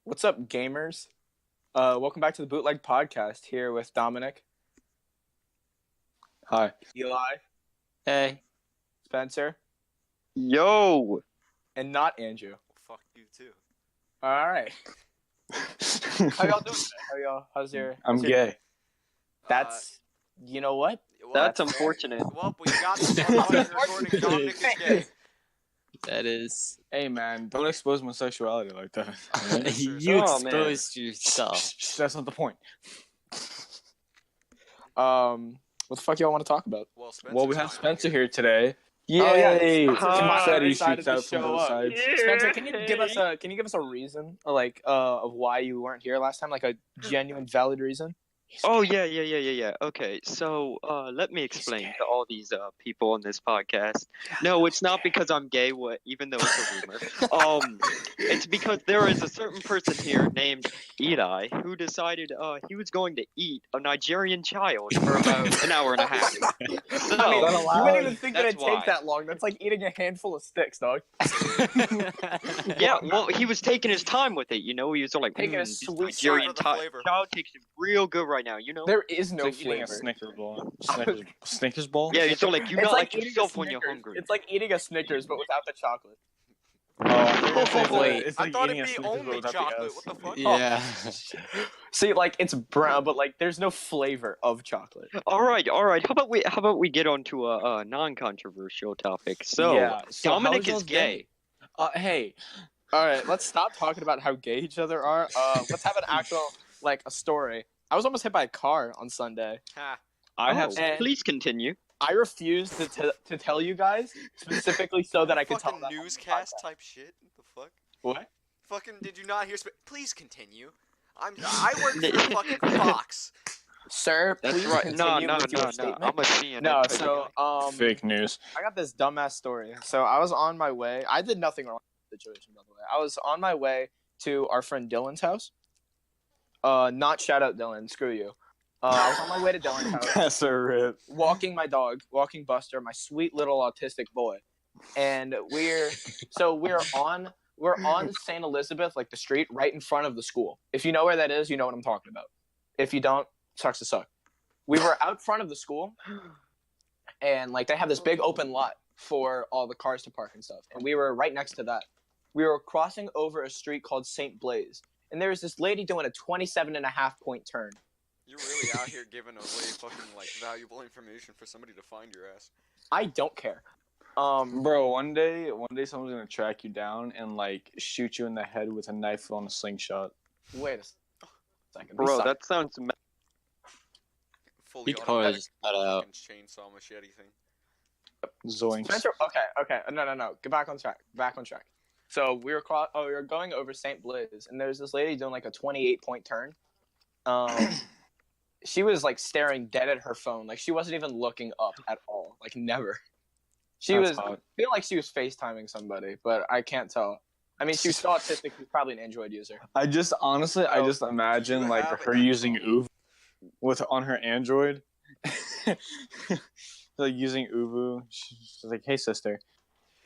What's up, gamers? Welcome back to the Bootlegged podcast. Here with Dominic, Hi. Eli, Hey. Spencer, Yo! and not Andrew. Fuck you too. All right. How y'all doing today? How's your? I'm how's your- gay. That's. You know what? That's unfortunate. Well, we got this motherfucking recording. Dominic is gay. That is. Hey man, don't expose my sexuality like that. You Oh, man. exposed yourself. That's not the point. What the fuck y'all want to talk about? Well, we have Spencer here today. Oh, yeah. Yay! Hi. Said he Decided shoots to out from show both up. sides. Spencer, can you give us a reason, of why you weren't here last time, like a genuine, valid reason? Oh, yeah. Okay, so, let me explain to all these, people on this podcast. No, it's not because I'm gay, even though it's a rumor. It's because there is a certain person here named Eli who decided, he was going to eat a Nigerian child for about an hour and a half. So, I mean, you wouldn't even think that's it'd take why. that long. That's like eating a handful of sticks, dog. Yeah, well, he was taking his time with it, He was like, Taking a this sweet Nigerian time for the flavor. child takes it real good right now, There is no It's like eating a flavor. Snickers bar. Snickers ball? Yeah, you're so like, you It's not like like eating a yourself when you're Snickers. hungry. It's like eating a Snickers, but without the chocolate. Oh, Wait. it's I like thought eating it'd a be Snickers bar only without the chocolate. S. What the fuck? Yeah. See, like it's brown, but like there's no flavor of chocolate. All right. How about we get on to a non-controversial topic? So, Yeah, so Dominic how's is y'all's gay. Hey, all right, let's stop talking about how gay each other are. Let's have an actual a story. I was almost hit by a car on Sunday. Ha. I have. And- Please continue. I refuse to tell you guys specifically so that I could tell Fucking them. on the newscast podcast. type shit. What the fuck? What? Fucking, did you not hear? Please continue. I work for fucking Fox. Sir, That's please right. continue No. with your statement. I'm a CNN. No, type so guy. Fake news. I got this dumbass story. So I was on my way. I did nothing wrong in the situation, by the way. I was on my way to our friend Dylan's house. Not shout out Dylan. Screw you. I was on my way to Dylan's house, That's a rip. walking my dog, walking Buster, my sweet little autistic boy, and we're on St. Elizabeth, like the street right in front of the school. If you know where that is, you know what I'm talking about. If you don't, sucks to suck. We were out front of the school, and like they have this big open lot for all the cars to park and stuff. And we were right next to that. We were crossing over a street called St. Blaise, and there was this lady doing a 27.5-point turn. You're really out here giving away fucking valuable information for somebody to find your ass. I don't care. Bro, one day someone's gonna track you down and shoot you in the head with a knife on a slingshot. Wait a second. Bro, that sounds. Fully Because automatic cut out. fucking chainsaw machete thing. Zoinks. Spencer, okay. No. Get back on track. So we were going over St. Blaise, and there's this lady doing like a 28-point turn. She was staring dead at her phone, she wasn't even looking up at all, never. That's I hot. feel like she was FaceTiming somebody, but I can't tell. I mean, she was so autistic. She's probably an Android user. I just imagine You have her it. using Uvu on her Android. Using Uvu. She's like, "Hey sister."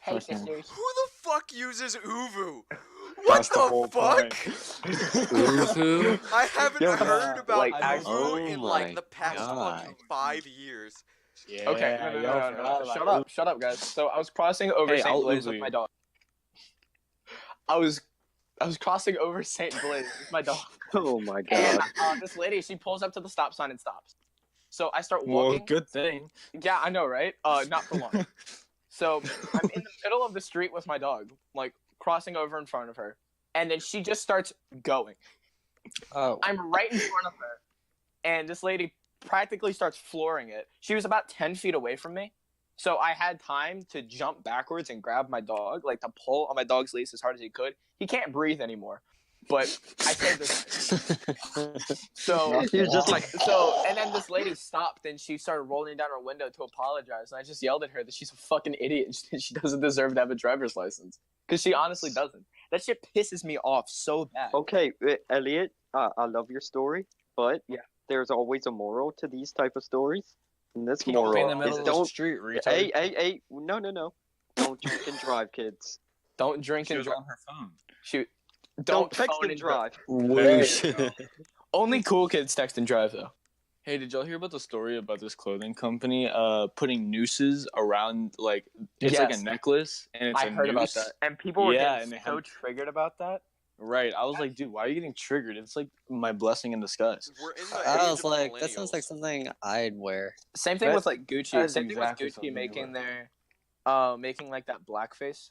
Hey, Okay. sisters. Who the fuck uses Uvu? What That's the whole the fuck? Uvu? I haven't Yo, heard about actually- Oh Uvu in my the past God. fucking 5 years. Yeah, Okay, no. Shut up, guys. So I was crossing over Hey, St. I'll Blaise Uvu with you. my dog. I was crossing over St. Blaise with my dog. Oh my And god. this lady, she pulls up to the stop sign and stops. So I start Well, walking. good thing. Yeah, I know, right? Not for long. So I'm in the middle of the street with my dog, crossing over in front of her, and then she just starts going. Oh. I'm right in front of her, and this lady practically starts flooring it. She was about 10 feet away from me, so I had time to jump backwards and grab my dog, to pull on my dog's leash as hard as he could. He can't breathe anymore, but I saved his life. So He was just like, and then this lady stopped and she started rolling down her window to apologize, and I just yelled at her that she's a fucking idiot and she doesn't deserve to have a driver's license, because she honestly doesn't. That shit pisses me off so bad. okay, Elliot, I love your story, but Yeah. there's always a moral to these type of stories. And this Don't moral Be in the is middle of the don't. street, retard. Hey, no. Don't drink and drive, kids. Don't drink She and was drive. on her phone. Shoot. Don't text phone and drive. There you go. Only cool kids text and drive though. Hey, did y'all hear about the story about this clothing company putting nooses around like it's like a Yes. necklace and it's I a heard about noose? that, and people were Yeah, getting and they so had- triggered about that. Right. I was like, dude, why are you getting triggered? It's like my blessing in disguise. We're in the I age was of like, that sounds like millennials. something I'd wear. Same thing That- with like Gucci. that's Same exactly thing with something Gucci you making wear. their making like that blackface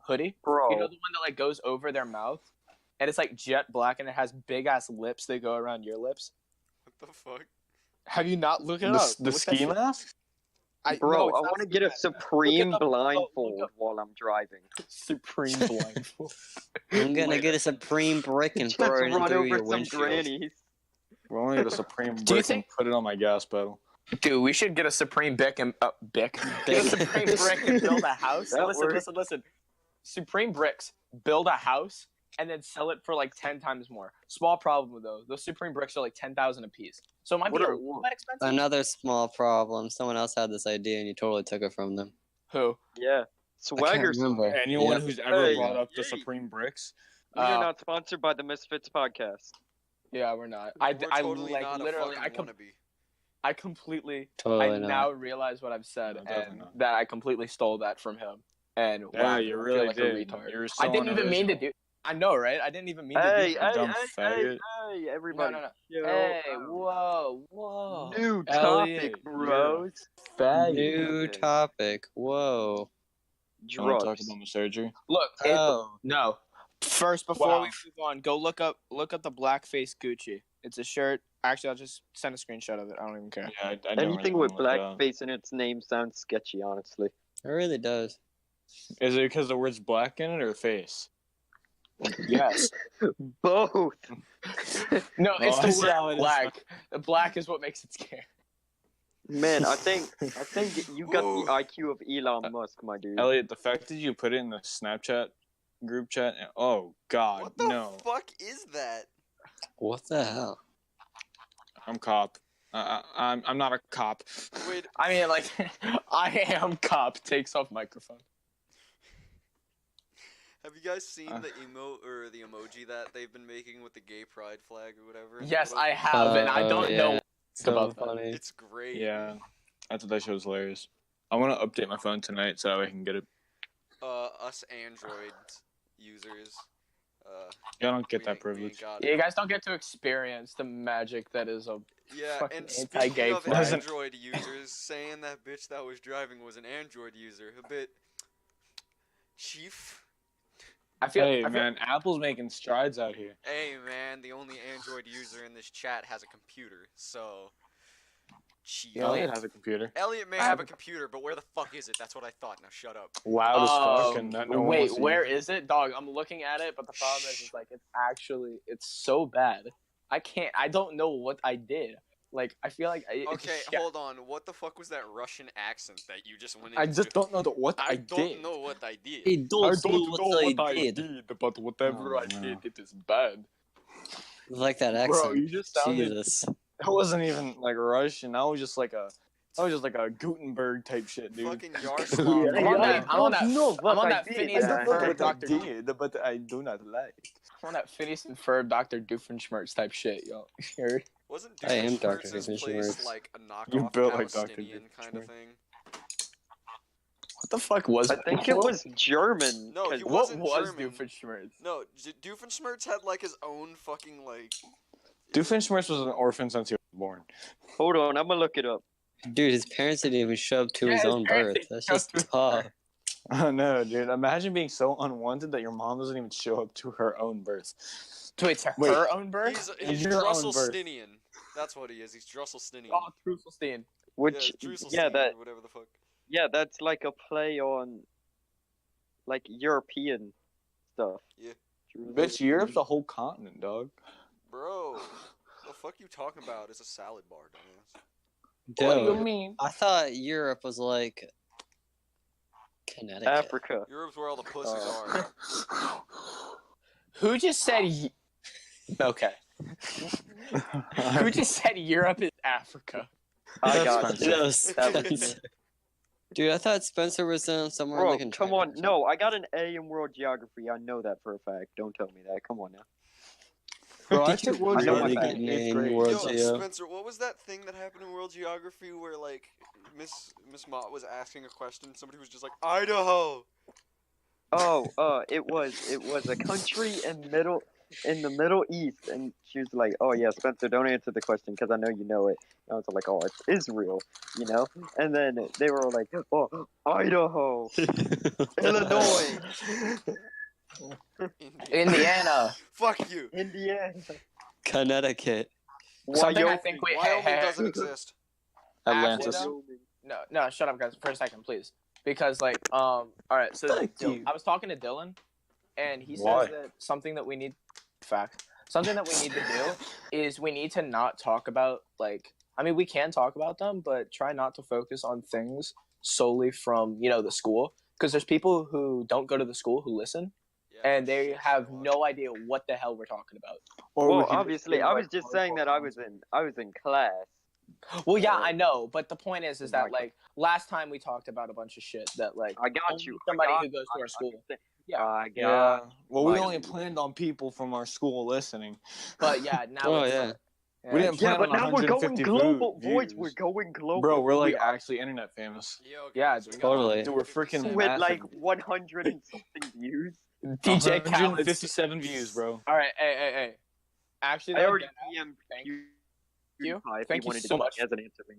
hoodie. Bro. You know, the one that like goes over their mouth, and it's like jet black, and it has big ass lips that go around your lips. What the fuck? Have you not looked it The, up? the Look that ski shit- mask? Bro, it's I not want to ski get a mask. Supreme Look up- blindfold look up- while I'm driving. Supreme blindfold. I'm gonna get a Supreme brick and Just throw it run through over your some windshield. grannies. We're only get a Supreme you brick think- and put it on my gas pedal. Dude, we should get a Supreme Bic and Bic. Get a Supreme brick and build a house. That Listen, works. listen. Supreme bricks, build a house, and then sell it for like 10 times more. Small problem though. Those Supreme bricks are like 10,000 a piece, so it might What be a are- little bit expensive. Another small problem. Someone else had this idea and you totally took it from them. Who? Yeah. Swagger. remember. Anyone Yep. who's ever Hey, brought up the hey. Supreme bricks, We are not sponsored by the Misfits podcast. Yeah, we're not. We're I totally like not literally. a fucking wannabe. I completely. Totally I not. now realize what I've said No, definitely and not. that I completely stole that from him. And yeah, wow, you I really feel like did. a retard. You were so I didn't even mean to unoriginal. do. I know, right? I didn't even mean to Hey, do. hey, dumb hey, faggot. hey, No, everybody. no, no. chill Hey, out. whoa. New Elliot, topic, bros. New topic. Whoa. You want to talk Drugs. about my surgery? Look, Oh. no. First, before Wow. we move on, go look up the blackface Gucci. It's a shirt. Actually, I'll just send a screenshot of it. I don't even care. Yeah, I don't Anything really with wanna look it up. blackface in its name sounds sketchy, honestly. It really does. Is it because the word's black in it or face? Yes. Both. No, it's Oh, I see the how word it is. black. The black is what makes it scary. Man, I think you got Ooh. the IQ of Elon Musk, my dude. Elliot, the fact that you put it in the Snapchat group chat, oh God, What the no. fuck is that? What the hell? I'm cop. I'm not a cop. Wait, I mean, like, I am cop. Takes off microphone. have you guys seen the emote or the emoji that they've been making with the gay pride flag or whatever? Yes, I have, and I don't yeah. know So about that. funny. It's great. Yeah, I thought that shit was hilarious. I want to update my phone tonight so I can get it. Us Android users. I don't get we that ain't privilege. got Yeah, you it. guys don't get to experience the magic that is a. Yeah, fucking and anti-gay speaking of flag. Android users, saying that bitch that was driving was an Android user, a bit. Chief. I feel. Hey I feel man, Apple's making strides out here. Hey man, the only Android user in this chat has a computer, so. Chief. Yeah. Elliot has a computer. Elliot may have a computer, but where the fuck is it? That's what I thought. Now shut up. Loud as fuck, and that no one wait, wants to where use it. is it, dog? I'm looking at it, but the problem is, it's like it's so bad. I don't know what I did. Like, I feel like Okay, hold on. What the fuck was that Russian accent that you just went into? I just don't know what I I don't did. know what I did. He I don't don't know what I did. did, but whatever Oh, I Uh-huh. did, Uh. it is bad. Like that Bro, accent. you just sounded. Jesus. That wasn't even like Russian. That was just like a Gutenberg type shit, dude. Fucking Yaroslav. I'm on that. I'm on that. I'm on I that did. Phineas I and don't know Ferb what Doctor. but I do not like. I'm on that Phineas and Ferb Doctor Doofenshmirtz type shit, yo. You heard? Wasn't I am Dr. Doofenshmirtz's place Doofenshmirtz. like a knockoff You built like Dr. Palestinian kind of Doofenshmirtz. thing? What the fuck was? I think it was German. No, 'cause- he What wasn't was German. Doofenshmirtz? No, Doofenshmirtz had like his own fucking like. Doofenshmirtz was an orphan since he was born. Hold on, I'm gonna look it up. Dude, his parents didn't even show up to Yeah, his his own parents birth. didn't That's show just up to his tough. birth. Oh no, dude! Imagine being so unwanted that your mom doesn't even show up to her own birth. Wait, to Wait. her own birth? He's Your own birth. Drusselsteinian. That's what he is. He's Drusselsteinian. Oh, Trufelstein. Which, yeah, Drusselstein, yeah, that, whatever the fuck. yeah, that's like a play on, like European stuff. Yeah. Bitch, Europe's a whole continent, dog. Bro, the fuck you talking about? It's a salad bar, dumbass. What do you Dude, mean? I thought Europe was like Connecticut. Africa. Europe's where all the pussies are. Who just said? Okay. Who just said Europe is Africa? I That's got fine. you. Yes. That was- Dude, I thought Spencer was somewhere Bro, like in come China on. or something. No, I got an A in world geography. I know that for a fact. Don't tell me that. Come on now. Bro, I Did you took world I know my geography bad. in 8th in grade. world Yo, geo? Spencer, what was that thing that happened in world geography where like Miss Mott was asking a question, somebody was just like Idaho. Oh, it was a country in the Middle East, and she was like, "Oh yeah, Spencer, don't answer the question because I know you know it." And I was like, "Oh, it's Israel, you know." And then they were like, "Oh, Idaho, Illinois, Indiana. Fuck you. Indiana, Connecticut. Something I Wyoming." think we. Wyoming doesn't exist. Atlantis. Actually, Wyoming. no, shut up, guys, for a second, please. Because like, all right. So Thank you. I was talking to Dylan, and he Why? says that something that we need to do is we need to not talk about like. I mean, we can talk about them, but try not to focus on things solely from the school, because there's people who don't go to the school who listen, Yeah, and they shit, have so, no idea what the hell we're talking about. Or we Well, could just obviously, give, I like, was just saying that I was in class. Well, yeah, I know, but the point is Oh that my like last time we talked about a bunch of shit that like I got only you. somebody I got, who goes to our school. Yeah. I got. Yeah. Well, we Like- only planned on people from our school listening. But yeah, now Oh, it's yeah. We didn't Yeah, plan but on now we're going 150 global, views. boys. We're going global. Bro, we're like actually internet famous. Yo, Yeah, guys, we got totally. Dude, we're freaking 157. with massive. like 100 and something views. DJ Khaled. 157 views, bro. All right, hey. Actually, I though, already dead ass, PM'd thank you. you. If Thank he you wanted so to much. He hasn't answered me.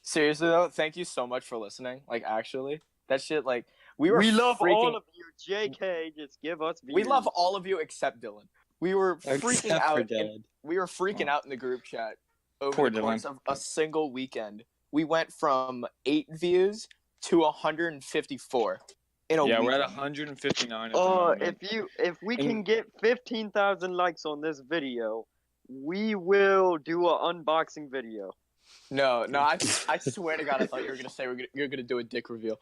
Seriously though, thank you so much for listening. Like actually, that shit like we were love freaking, all of you. JK, just give us views. we love all of you except Dylan. We were freaking Except for out. Dylan. We were freaking out in the group chat over Poor the course Dylan. of a single weekend. We went from 8 views to 154 in a Yeah, we're weekend. at 159 at the moment. if we And- can get 15,000 likes on this video, we will do an unboxing video. No, I swear to God, I thought you were gonna say you're gonna do a dick reveal.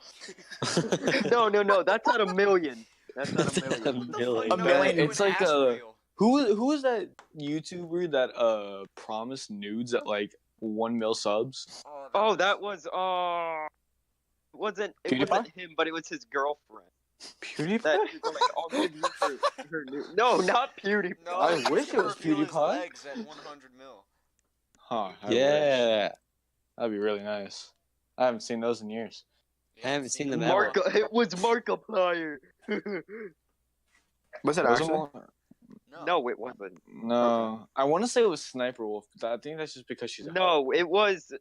No, that's at a million. That's at a million. million. A million, it's like a a- Who was that YouTuber that promised nudes at like 1 mil subs? Oh, that was it PewDiePie? wasn't him, but it was his girlfriend. PewDiePie? That she was like, I'll give you her new. No, not PewDiePie. No, I he's wish it gonna was reveal his PewDiePie. legs at 100 mil. Huh. I wish. Yeah. That'd be really nice. I haven't seen those in years. I haven't seen them Mark, it was Markiplier. Was it Was it actually? one? No, it wasn't. No. I want to say it was Sniper Wolf, but I think that's just because she's a hoe. No, it was.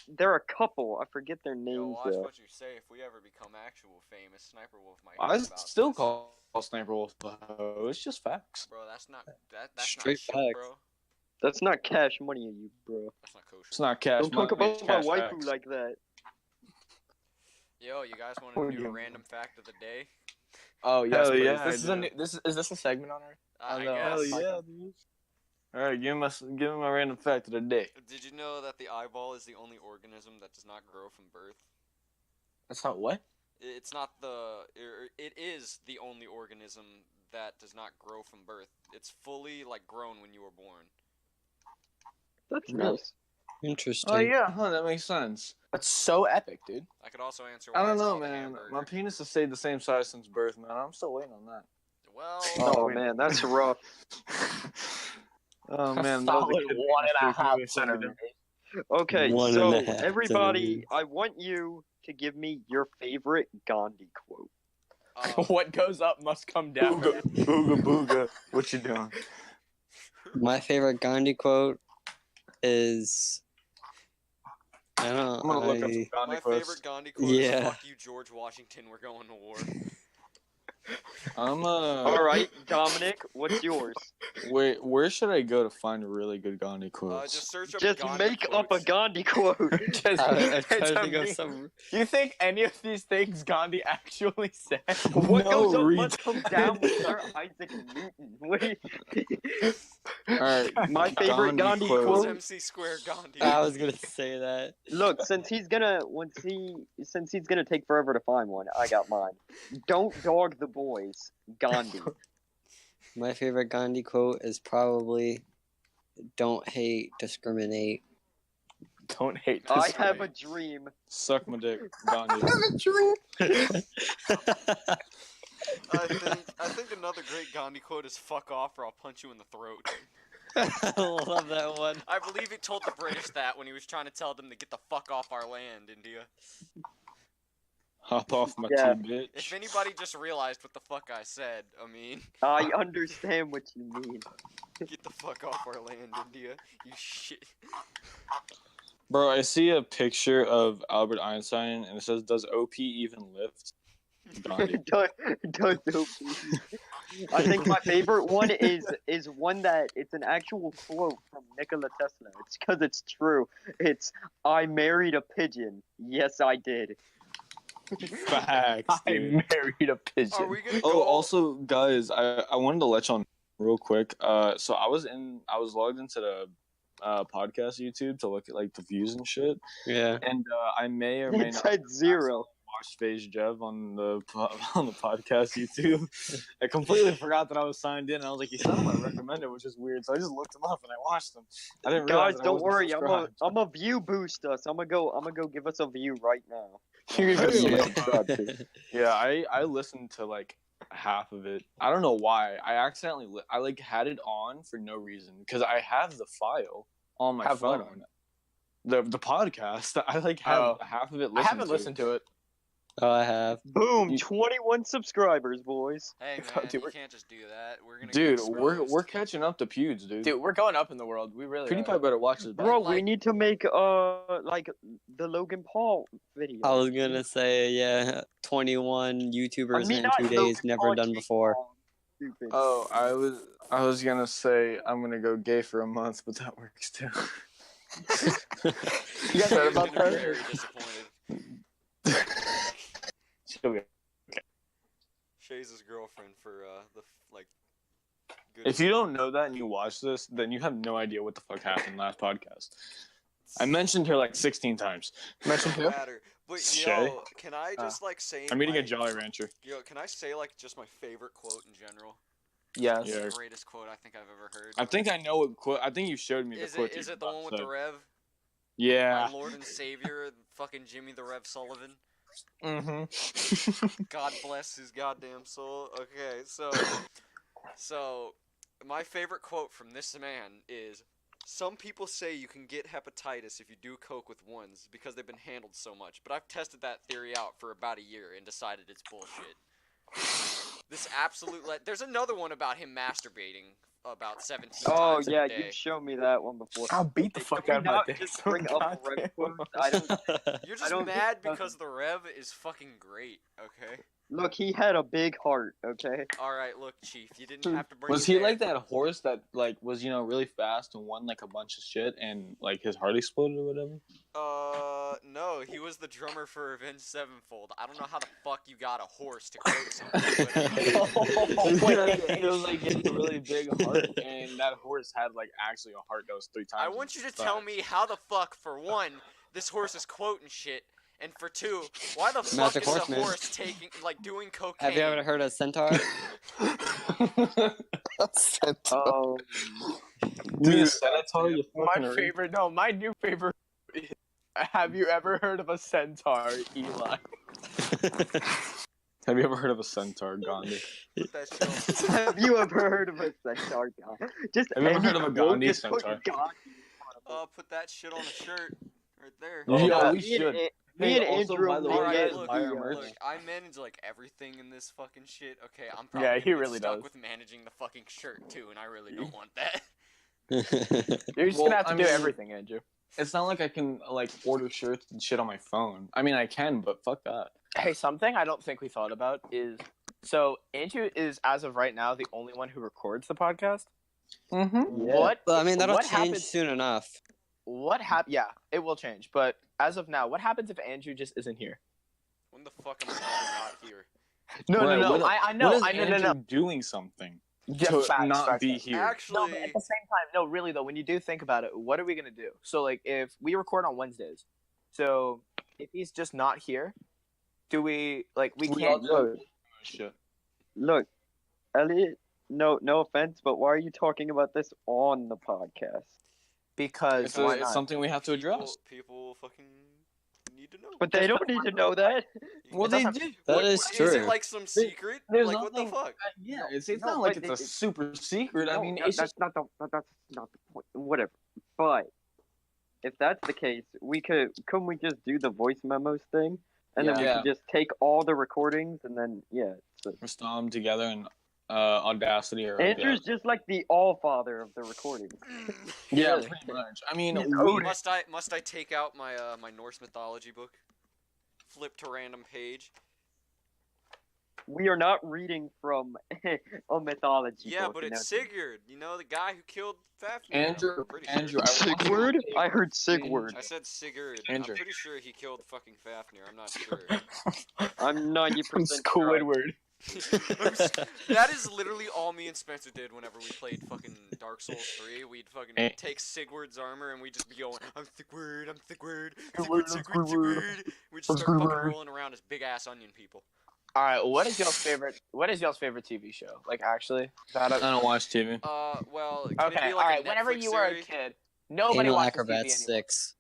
They're a couple. I forget their Yo, names watch though. what you say. If we ever become actual famous, Sniper Wolf might. I hear about still this. call Sniper Wolf a hoe. It's just facts. Bro, that's not that's Straight not shit, facts. bro. That's not cash money, you bro. That's not kosher. It's not cash Don't talk money, it's about my cash waifu facts. like that. Yo, you guys want What are to you do a doing? random fact of the day? Oh yes, Hell please. yeah, This is I a do. new, is this a segment on our? I no, hell guess. yeah. dude. All right, give me my random fact of the day. Did you know that the eyeball is the only organism that does not grow from birth? That's not what? It's not the. It is the only organism that does not grow from birth. It's fully like grown when you were born. That's Really? nice. Interesting. Oh yeah, huh? That makes sense. That's so epic, dude. I could also answer why I don't it's know, called a man. hamburger. My penis has stayed the same size since birth, man. I'm still waiting on that. Well, Oh wait. man, that's rough. Oh man, a that was solid a kid 1.5 thing. centimeters. Okay, One so and a half everybody, centimeters. I want you to give me your favorite Gandhi quote. What goes up must come down. Booga, booga, booga. What you doing? My favorite Gandhi quote is I don't I'm gonna look up some I, Gandhi my quotes. favorite Gandhi quote is Yeah. "Fuck you, George Washington. We're going to war." I'm All right, Dominic, what's yours? Wait, where should I go to find really good Gandhi quotes? Just search up. Just Gandhi make up a quotes. Gandhi quote. Just, I tried it's to think of amazing. some. You think any of these things Gandhi actually said? What No, goes up read- must come down with Sir Isaac Newton. What do you- Alright, My favorite Gandhi It was quote. MC Square Gandhi. I was gonna say that. Look, since he's gonna take forever to find one, I got mine. Don't dog the boys, Gandhi. My favorite Gandhi quote is probably "Don't hate, discriminate." Don't hate this I have guy. a dream. Suck my dick, Gandhi. I think another great Gandhi quote is "fuck off or I'll punch you in the throat." I love that one. I believe he told the British that when he was trying to tell them to get the fuck off our land, India. Hop off my Yeah. tea, bitch. If anybody just realized what the fuck I said, I mean, I understand what you mean. get the fuck off our land, India. You shit. Bro, I see a picture of Albert Einstein and it says, "Does OP even lift?" Gandhi. Don't I think my favorite one is one that it's an actual quote from Nikola Tesla. It's because it's true. It's "I married a pigeon. Yes, I did." Facts, I dude. married a pigeon. Are we gonna go? Oh, also, guys, I wanted to let you on real quick. So I was logged into the podcast YouTube to look at like the views and shit, Yeah. and I may or may It not said 0. watch Phase Jev on the podcast YouTube. I completely forgot that I was signed in. And I was like, he sounded like recommended, which is weird. So I just looked him up and I watched him. I didn't realize Guys, that I don't wasn't worry. subscribed. I'm a view booster. So I'm gonna go give us a view right now. You're gonna Yeah. be subscribed to. Yeah, I listened to like half of it. I don't know why. I accidentally I like had it on for no reason because I have the file on my Have what phone. The podcast. I like have Oh. half of it. I haven't listened to it. Oh, I have. Boom! You- 21 subscribers, boys. Hey Dude, man, you we're- can't just do that. We're gonna. Dude, get we're exposed. catching up to Pewds, dude. Dude, we're going up in the world. We really PewDiePie are. better watch this. Bro, like- we need to make like the Logan Paul video. I was gonna say, yeah, 21 YouTubers I mean, in not 2 days, Logan never Paul, done Jake before. Paul. Stupid. Oh, I was gonna say I'm gonna go gay for a month, but that works too. You guys heard He's about gonna be that? very disappointed. She'll be- Shay's his girlfriend for the like. Good If you don't know that and you watch this, then you have no idea what the fuck happened last podcast. I mentioned her like 16 times. Mention who? matter. But Shay? yo, can I just like say? I'm eating my, a Jolly Rancher. Yo, can I say like just my favorite quote in general? Yes. Yeah. The greatest quote I think I've ever heard. I think I know what quote. I think you showed me the Is quote. it you is were it the about one to with say. the Rev? Yeah. My Lord and Savior, fucking Jimmy the Rev Sullivan. Mm-hmm. God bless his goddamn soul. Okay, so my favorite quote from this man is, "Some people say you can get hepatitis if you do coke with ones because they've been handled so much, but I've tested that theory out for about a year and decided it's bullshit." This absolute there's another one about him masturbating about 17 Oh times yeah, a day. you've shown me that one before. I'll beat the Can fuck we out of my not dick. just bring up the Rev quotes? I don't. You're I just don't mad think- because the Rev is fucking great, okay? Look, he had a big heart. Okay. Alright, look, Chief, you didn't have to bring Was it he there. like that horse that like was really fast and won like a bunch of shit and like his heart exploded or whatever? No, he was the drummer for Avenged Sevenfold. I don't know how the fuck you got a horse to quote something, but It was like he had a really big heart, and that horse had like actually a heart that was 3 times. I want you to tell me how the fuck, for one, this horse is quoting shit, and for two, why the fuck Magic is the Horseman. horse taking, like, doing cocaine? Have you ever heard of Centaur? Oh. Dude, Senator, you My fucking favorite, no, my new favorite is, have you ever heard of a centaur, Eli? Have you ever heard of a centaur, Gandhi? Put that shit on. Have you ever heard of a centaur guy? Just Have you ever any heard of a quote, Gandhi just put centaur? Gandhi. Put that shit on a shirt, right there. Oh, Yeah, we me and should. A- Hey, Me and also, Andrew by the way, made Alright, guys, look, buy our merch. look, I manage, like, everything in this fucking shit. Okay, I'm probably Yeah, gonna he get really stuck does. with managing the fucking shirt, too, and I really don't want that. You're just Well, gonna have to I do mean- everything, Andrew. It's not like I can like order shirts and shit on my phone. I mean, I can, but fuck that. Hey, something I don't think we thought about is, so Andrew is, as of right now, the only one who records the podcast. Mm-hmm. What? Well, I mean, that'll what change happens? soon enough. What hap? Yeah, it will change. But as of now, what happens if Andrew just isn't here? When the fuck am I not here? No, Right, no, what- no. I know. What is I know. No, Andrew no. doing something Yeah, to facts, not facts, be facts. here? No, Actually, but at the same time, no, really though, when you do think about it, what are we gonna do? So like, if we record on Wednesdays, so if he's just not here, do we like we We can't? all do shit. Look, Elliot. No offense, but why are you talking about this on the podcast? Because why It's not? something we have to address. People fucking need to know. But they don't need to know that. Well, they do. That is Is it true. like some secret? There's Like what the nothing- fuck? Yeah, it's No, not like but it's a super secret. I No, mean, no, it's that's just not the point. Whatever. But if that's the case, couldn't we just do the voice memos thing, and then we Yeah. could just take all the recordings and then So install them together in Audacity or Andrew's just like the all-father of the recording. yeah, Really. pretty much. I mean, He's we, Must I take out my my Norse mythology book? Flip to random page. We are not reading from a mythology Yeah, book. but you it's know? Sigurd. You know, the guy who killed Fafnir. Andrew, I'm pretty sure. Andrew, I want you to Sigurd? take- I heard Sigurd. I said Sigurd. Andrew. I'm pretty sure he killed fucking Fafnir. I'm not sure. I'm 90% Squidward. That is literally all me and Spencer did whenever we played fucking Dark Souls 3. We'd fucking Eh. take Sigurd's armor and we'd just be going, I'm Sigurd, Sigurd, Sigurd. Sigurd. We'd just start fucking Sigurd. rolling around as big ass onion people. All right, what is y'all's favorite TV show? Like actually, I don't watch TV. Well, can it okay, be all like right. a Whenever Netflix you were a series? kid, nobody Anal watches TV Acrobats anymore. 6.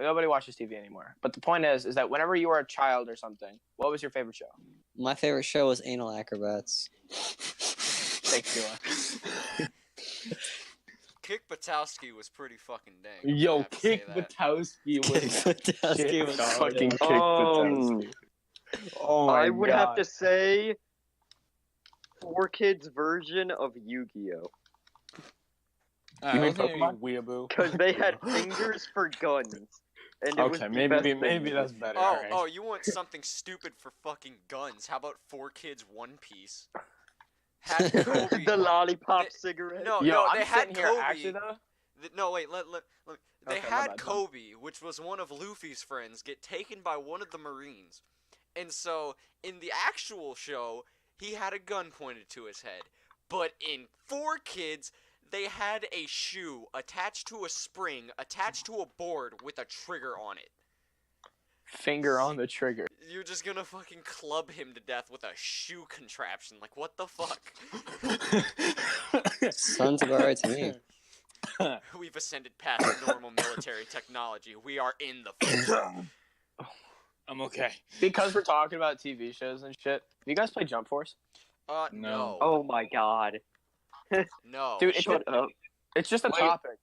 Nobody watches TV anymore. But the point is that whenever you were a child or something, what was your favorite show? My favorite show was Anal Acrobats. Thanks, Sheila. Kick Batowski was pretty fucking dang. Yo, I have to Kick say that. Batowski was Batowski was fucking good. Kick Batowski. Oh my I would God. have to say 4Kids version of Yu-Gi-Oh. You mean Pokemon? Weeaboo? Because they had fingers for guns. And it was Okay, the best maybe thing. that's better. Oh, alright. oh, you want something stupid for fucking guns? How about 4Kids One Piece? Had Kobe. The lollipop They- cigarette. No, Yo, no, I'm they had sitting here Kobe. actually though. No, wait, let they Okay, my had bad, Kobe, which was one of Luffy's friends, get taken by one of the Marines. And so, in the actual show, he had a gun pointed to his head. But in 4Kids, they had a shoe attached to a spring, attached to a board with a trigger on it. Finger on the trigger. You're just gonna fucking club him to death with a shoe contraption. Like, what the fuck? Sounds about right to me. We've ascended past normal military technology. We are in the future. I'm okay. Because we're talking about TV shows and shit. You guys play Jump Force? No. No. Oh my god. No. Dude, Shut up. It's just a Wait. topic.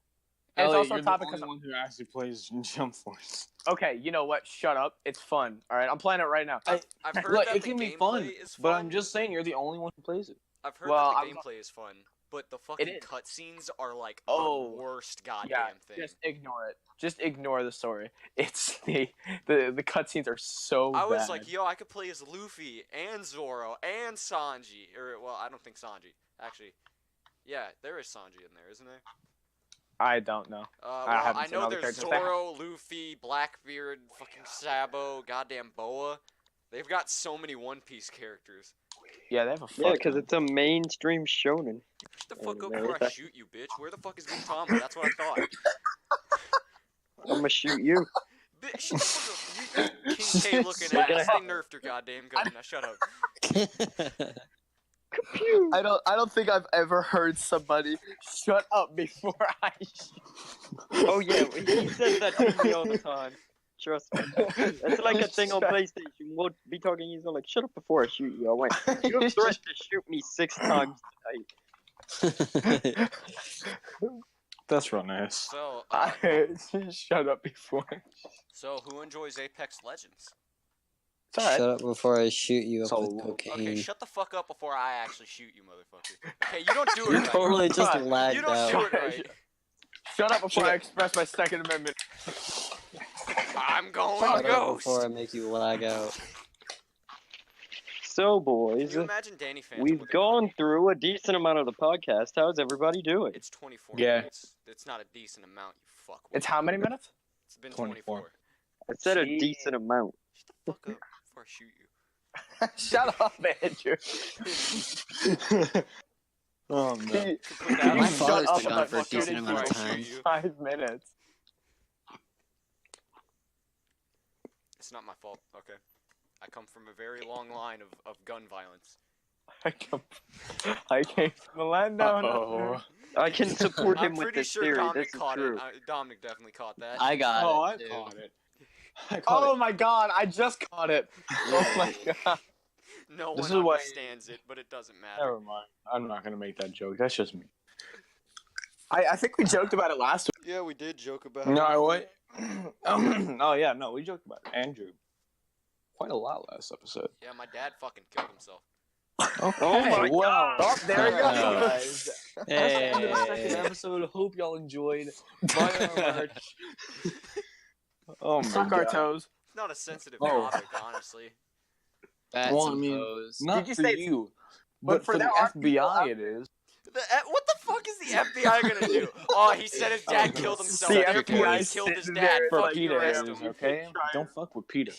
And it's Elliot, also a you're topic the because only one who actually plays Jump Force. okay, you know what? Shut up. It's fun. All right, I'm playing it right now. I've heard Look, that it the can be gameplay fun, is fun. but I'm just saying you're the only one who plays it. I've heard Well, that I the was- gameplay is fun, but the fucking is. cutscenes are like Oh, the worst goddamn Yeah, thing. just ignore it. Just ignore the story. It's the cutscenes are so I was bad. like, yo, I could play as Luffy and Zoro and Sanji. Or, well, I don't think Sanji. Actually, yeah, there is Sanji in there, isn't there? I don't know. Well, haven't I seen know all the there's characters. Zoro, Luffy, Blackbeard, fucking Sabo, goddamn Boa. They've got so many One Piece characters. Yeah, they have a Yeah, fuck. because it's a mainstream shonen. Shut the fuck up Anime, before I that- shoot you, bitch. Where the fuck is Gintama? That's what I thought. I'm gonna shoot you. Bitch, shut the fuck up. You King K looking Shut ass. up. They nerfed her goddamn gun. Now shut up. Pew. I don't think I've ever heard somebody shut up before I Oh yeah, he says that to me all the time. Trust me. It's like a thing on PlayStation. We'll be talking, he's like, shut up before I shoot you. I went, you have threatened to shoot me 6 times tonight. That's real nice. So, shut up before. so who enjoys Apex Legends? It's alright. Shut up before I shoot you up So, with Okay, cocaine. shut the fuck up before I actually shoot you, motherfucker. Okay, you don't do it You right. totally just Fine. lagged You don't out. do it right. Shut up before Shut I up. express my Second Amendment. I'm going Shut to up ghost. before I make you lag out. So, Can boys, you imagine Danny Phantom we've with a gone gun? through a decent amount of the podcast. How's everybody doing? It's 24 Yeah. minutes. It's not a decent amount, you fuck. It's how many minutes? It's been 24. 24. I said a Jeez. decent amount. Shut the fuck up before I shoot you. Shut up, Andrew. Oh no. Put that Can you My on- father's shut been up gone about for a shooting decent amount of before I time. shoot you. 5 minutes. It's not my fault. Okay. I come from a very long line of gun violence. I came from the land down Uh-oh. under. I can support him I'm with pretty this sure theory. Dominic This is caught true. it. Dominic definitely caught that. I got Oh, it. I Too. caught it. I caught Oh it. my god, I just caught it. Oh my god. No This one is why- understands it, but it doesn't matter. Never mind. I'm not gonna make that joke. That's just me. I think we joked about it last week. Yeah, we did joke about No, what? Oh yeah, no, we joked about Andrew quite a lot last episode. Yeah, my dad fucking killed himself. Okay, Oh my well, Oh, there you go, Oh. guys. That's the end of the second Hey. episode. Hope y'all enjoyed. Buy our merch. Oh my Suck our god. toes. It's not a sensitive Oh. topic, honestly. That's Well, I mean, imposed. Not Did you for say- you, but but for for the there are people FBI, out it is. What the fuck is the FBI gonna do? Oh, he said his dad Oh, killed no. himself. The Therefore, he FBI killed his sitting dad. there For Fucking Peter, arrest it is, him. okay? Don't fuck with Peter.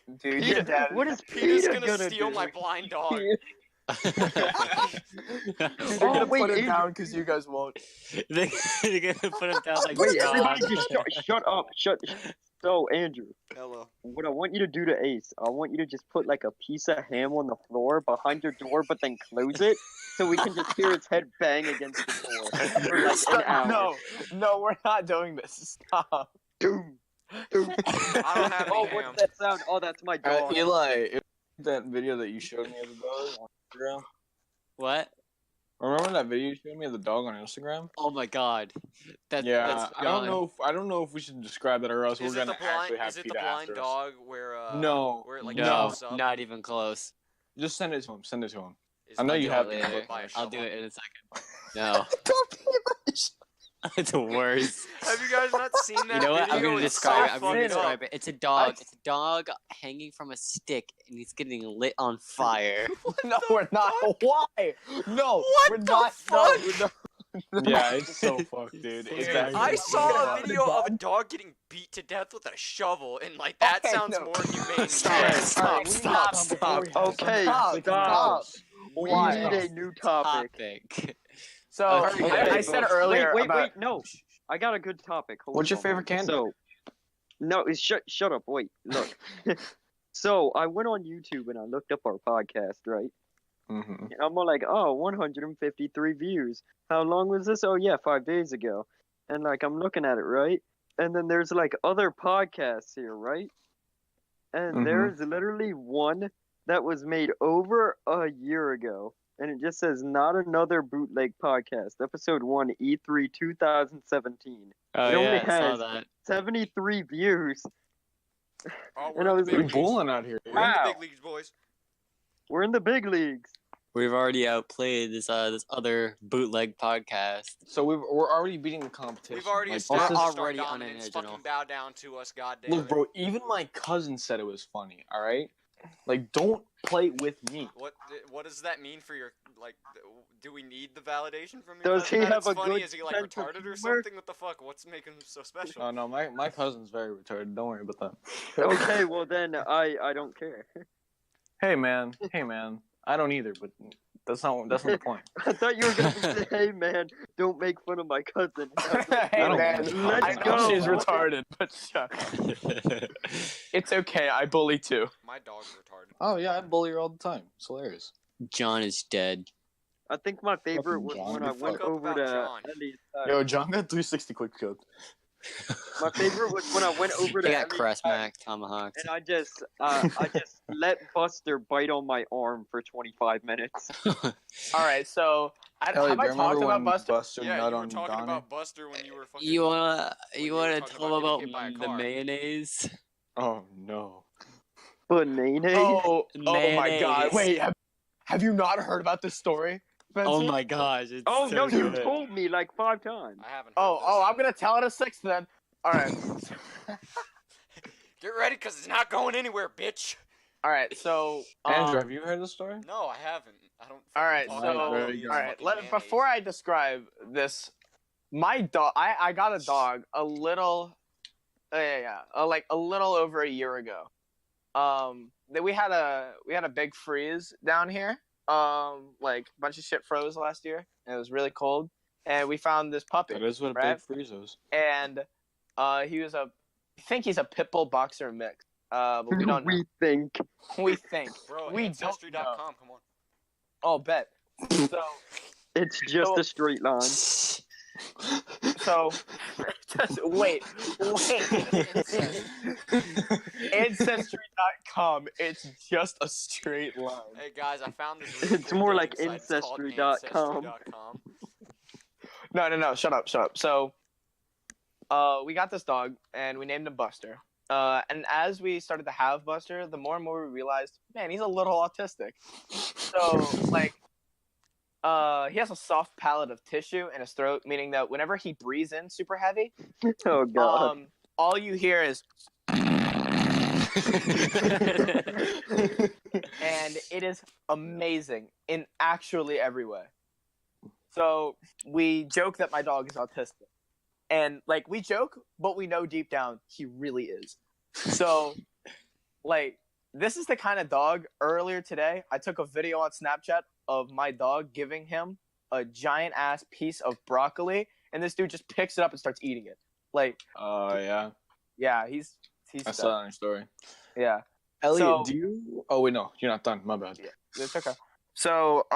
Dude, Peter, your dad. what is Peter's Peter gonna steal do? my blind dog. They're Oh, gonna wait, put it Andrew. down because you guys won't. They're gonna put him down like Wait, God. everybody just shut up. So, Andrew, Hello. what I want you to do to Ace, I want you to just put like a piece of ham on the floor behind your door, but then close it so we can just hear his head bang against the door for like an Stop. hour. No, we're not doing this. Stop. Doom. Doom. I don't have Oh, any ham. what's that sound? Oh, that's my dog. Eli, that video that you showed me of the dog on Instagram. What? Remember that video you showed me of the dog on Instagram? Oh my God. That's I don't know. I don't know if we should describe that or else Is we're it the gonna blind? actually have Is it the PETA blind after us. dog where? No. Where it like No, jumps up? not even close. Just send it to him. Send it to him. Is I know it you like have a- it. later. by a I'll do shovel? it in a second. No, Don't be much. it's worse. Have you guys not seen that You know what? I'm video? gonna It's describe it. so I'm gonna fucked describe up. it. It's a dog. It's a dog hanging from a stick, and he's getting lit on fire. No, we're not. Why? No, What we're the not. fuck? No, Yeah, it's so fucked, dude. It's Dude, actually I so saw a fucked. video of a dog getting beat to death with a shovel, and like that Okay, sounds no. more humane. Stop, than stop, Alright, we need stop, to stop. before he has Okay, something stop. else. We Why? need a new topic. So Okay, I said earlier Wait, about. no. I got a good topic. Hold What's your on. favorite candy? So, no, shut up. Wait, look. So I went on YouTube and I looked up our podcast, right? Mm-hmm. And I'm all like, oh, 153 views. How long was this? Oh yeah, 5 days ago. And like I'm looking at it, right? And then there's like other podcasts here, right? And Mhm. there's literally one that was made over a year ago. And it just says not another bootleg podcast. Episode 1, E3 2017. Oh It only yeah, I saw has- that. 73 views. Oh, And I was we're We in the big leagues. bowling out here. We're in the Wow. big leagues, boys. We're in the big leagues. We've already outplayed this other bootleg podcast. So we're already beating the competition. We've already Like, established this is our already dominance. unoriginal. Fucking bow down to us, goddamn. Look, bro. Even my cousin said it was funny. All right. Like, don't play with me. What does that mean for your like? Do we need the validation from you? Does he that have it's a funny? good Is he like sense of retarded or humor? something? What the fuck? What's making him so special? Oh no, my cousin's very retarded. Don't worry about that. Okay, well then I don't care. Hey man. I don't either, but that's not the point. I thought you were gonna say, "Hey man, don't make fun of my cousin." Hey don't man, want to. Let's I know go. she's retarded, but shut up. It's okay. I bully too. My dog's retarded. Oh yeah, I bully her all the time. It's hilarious. John is dead. I think my favorite Fucking was John, when you I went fuck up over about to John. Ellie's house. Yo, John got 360 quick shot. My favorort was when I went over to They got Ellie's crest house, mac tomahawks. and I just let Buster bite on my arm for 25 minutes. All right, so Ellie, have do I you remember talked about when Buster? Buster Yeah, nut you were on talking Donnie? about Buster when you were fucking. You wanna when you were talking tell them about getting hit by a the car. mayonnaise? Oh no. Banana. Oh my Mayonnaise. God! Wait, have you not heard about this story? Oh Spencer? my gosh! It's Oh so no, you good. told me like 5 times. I haven't. Oh, I'm gonna tell it a sixth then. All right, Get ready, cause it's not going anywhere, bitch. all right. So Andrew, have you heard the story? No, I haven't. I don't. all right, fucking so talk all about very your good. right. fucking Before mayonnaise. I describe this, my dog. I got a dog a little. Like a little over a year ago. We had a big freeze down here. Like a bunch of shit froze last year, and it was really cold. And we found this puppy. That is what a right? big freeze is. And he was I think he's a pit bull boxer mix. But we don't know. We think. We think. Bro, we don't ancestry.com. Come on. Oh, bet. So, It's just a straight line. so, wait. Incest. Ancestry.com. It's just a straight line. Hey guys, I found this really It's cool more dating like site. It's called Ancestry.com. Ancestry.com. No. Shut up. So, we got this dog and we named him Buster. And as we started to have Buster, the more and more we realized, man, he's a little autistic. So, like, he has a soft palate of tissue in his throat, meaning that whenever he breathes in super heavy, Oh god. all you hear is, and it is amazing in actually every way. So we joke that my dog is autistic. And, like, we joke, but we know deep down he really is. So, like, this is the kind of dog. Earlier today, I took a video on Snapchat of my dog giving him a giant-ass piece of broccoli, and this dude just picks it up and starts eating it. Like, Oh, yeah. yeah, he's I saw that on your story. Yeah. Elliot, So- do you... Oh, wait, no. You're not done. My bad. Yeah, it's okay. So,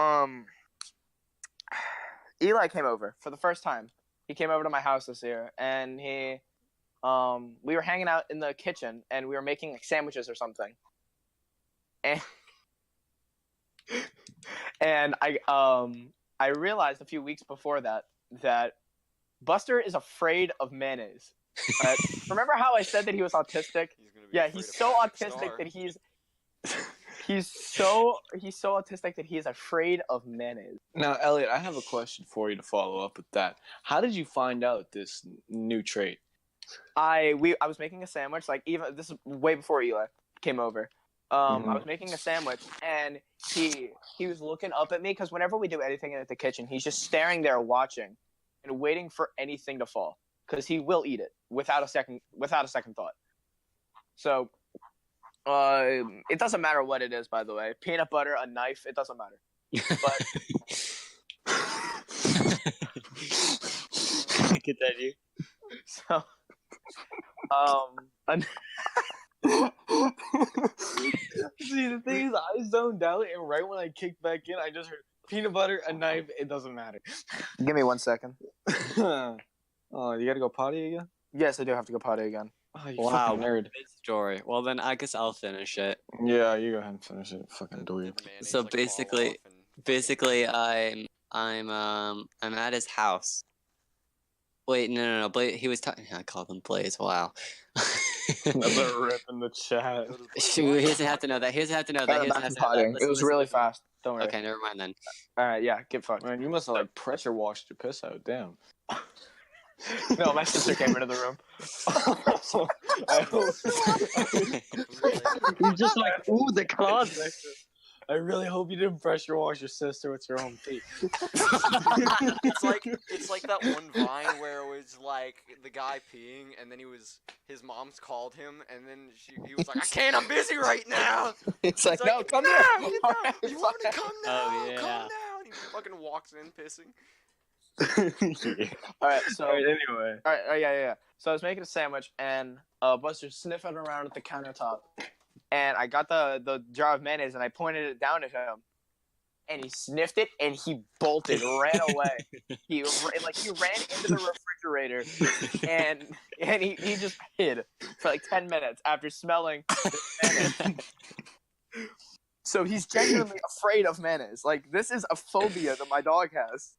Eli came over for the first time. He came over to my house this year, and we were hanging out in the kitchen, and we were making like sandwiches or something. And I realized a few weeks before that Buster is afraid of mayonnaise. Remember how I said that he was autistic? He's gonna be Yeah, afraid he's of so Patrick autistic Star. that he's so autistic that he is afraid of mayonnaise. Now, Elliot, I have a question for you to follow up with that. How did you find out this new trait? I was making a sandwich, like, even this is way before Eli came over. I was making a sandwich, and he was looking up at me because whenever we do anything in the kitchen, he's just staring there watching and waiting for anything to fall because he will eat it without a second thought. So it doesn't matter what it is, by the way. Peanut butter, a knife, it doesn't matter. But Continue. so See, the thing is, I zoned out, and right when I kicked back in, I just heard peanut butter, a knife, it doesn't matter. give me 1 second. Oh, you gotta go potty again? Yes, I do have to go potty again. Oh, you Wow. fucking nerd. Big story. Well, then I guess I'll finish it. Yeah, you go ahead and finish it, fucking dweeb. The mayonnaise, So like, fall basically- off and- Basically, I'm at his house. Wait, no. He was talking. I called him Blaze. Wow. Another rip in the chat. Go to the Shoot, he doesn't have to know that. He doesn't have to know that. He doesn't have to know that. It Listen, was listen, really listen. fast. Don't worry. Okay, never mind then. All right, yeah, get fucked. Man, you must have, like, pressure washed your piss out, damn. No, my sister came into the room. I hope... He's just like, ooh, the closet. I really hope you didn't pressure wash your sister with your own pee. It's like that one Vine where it was like the guy peeing, and then his mom's called him, and then he was like, I can't, I'm busy right now. It's like, It's no, like, come no, here. you All know, right, you want to fine. come now? Oh, yeah. Come now. And he fucking walks in pissing. Yeah. All right, so Alright, anyway. all right, yeah. So I was making a sandwich, and Buster's sniffing around at the countertop, and I got the jar of mayonnaise, and I pointed it down at him, and he sniffed it, and he bolted, ran away. He ran into the refrigerator, and he just hid for like 10 minutes after smelling the mayonnaise. So he's genuinely afraid of mayonnaise. Like, this is a phobia that my dog has.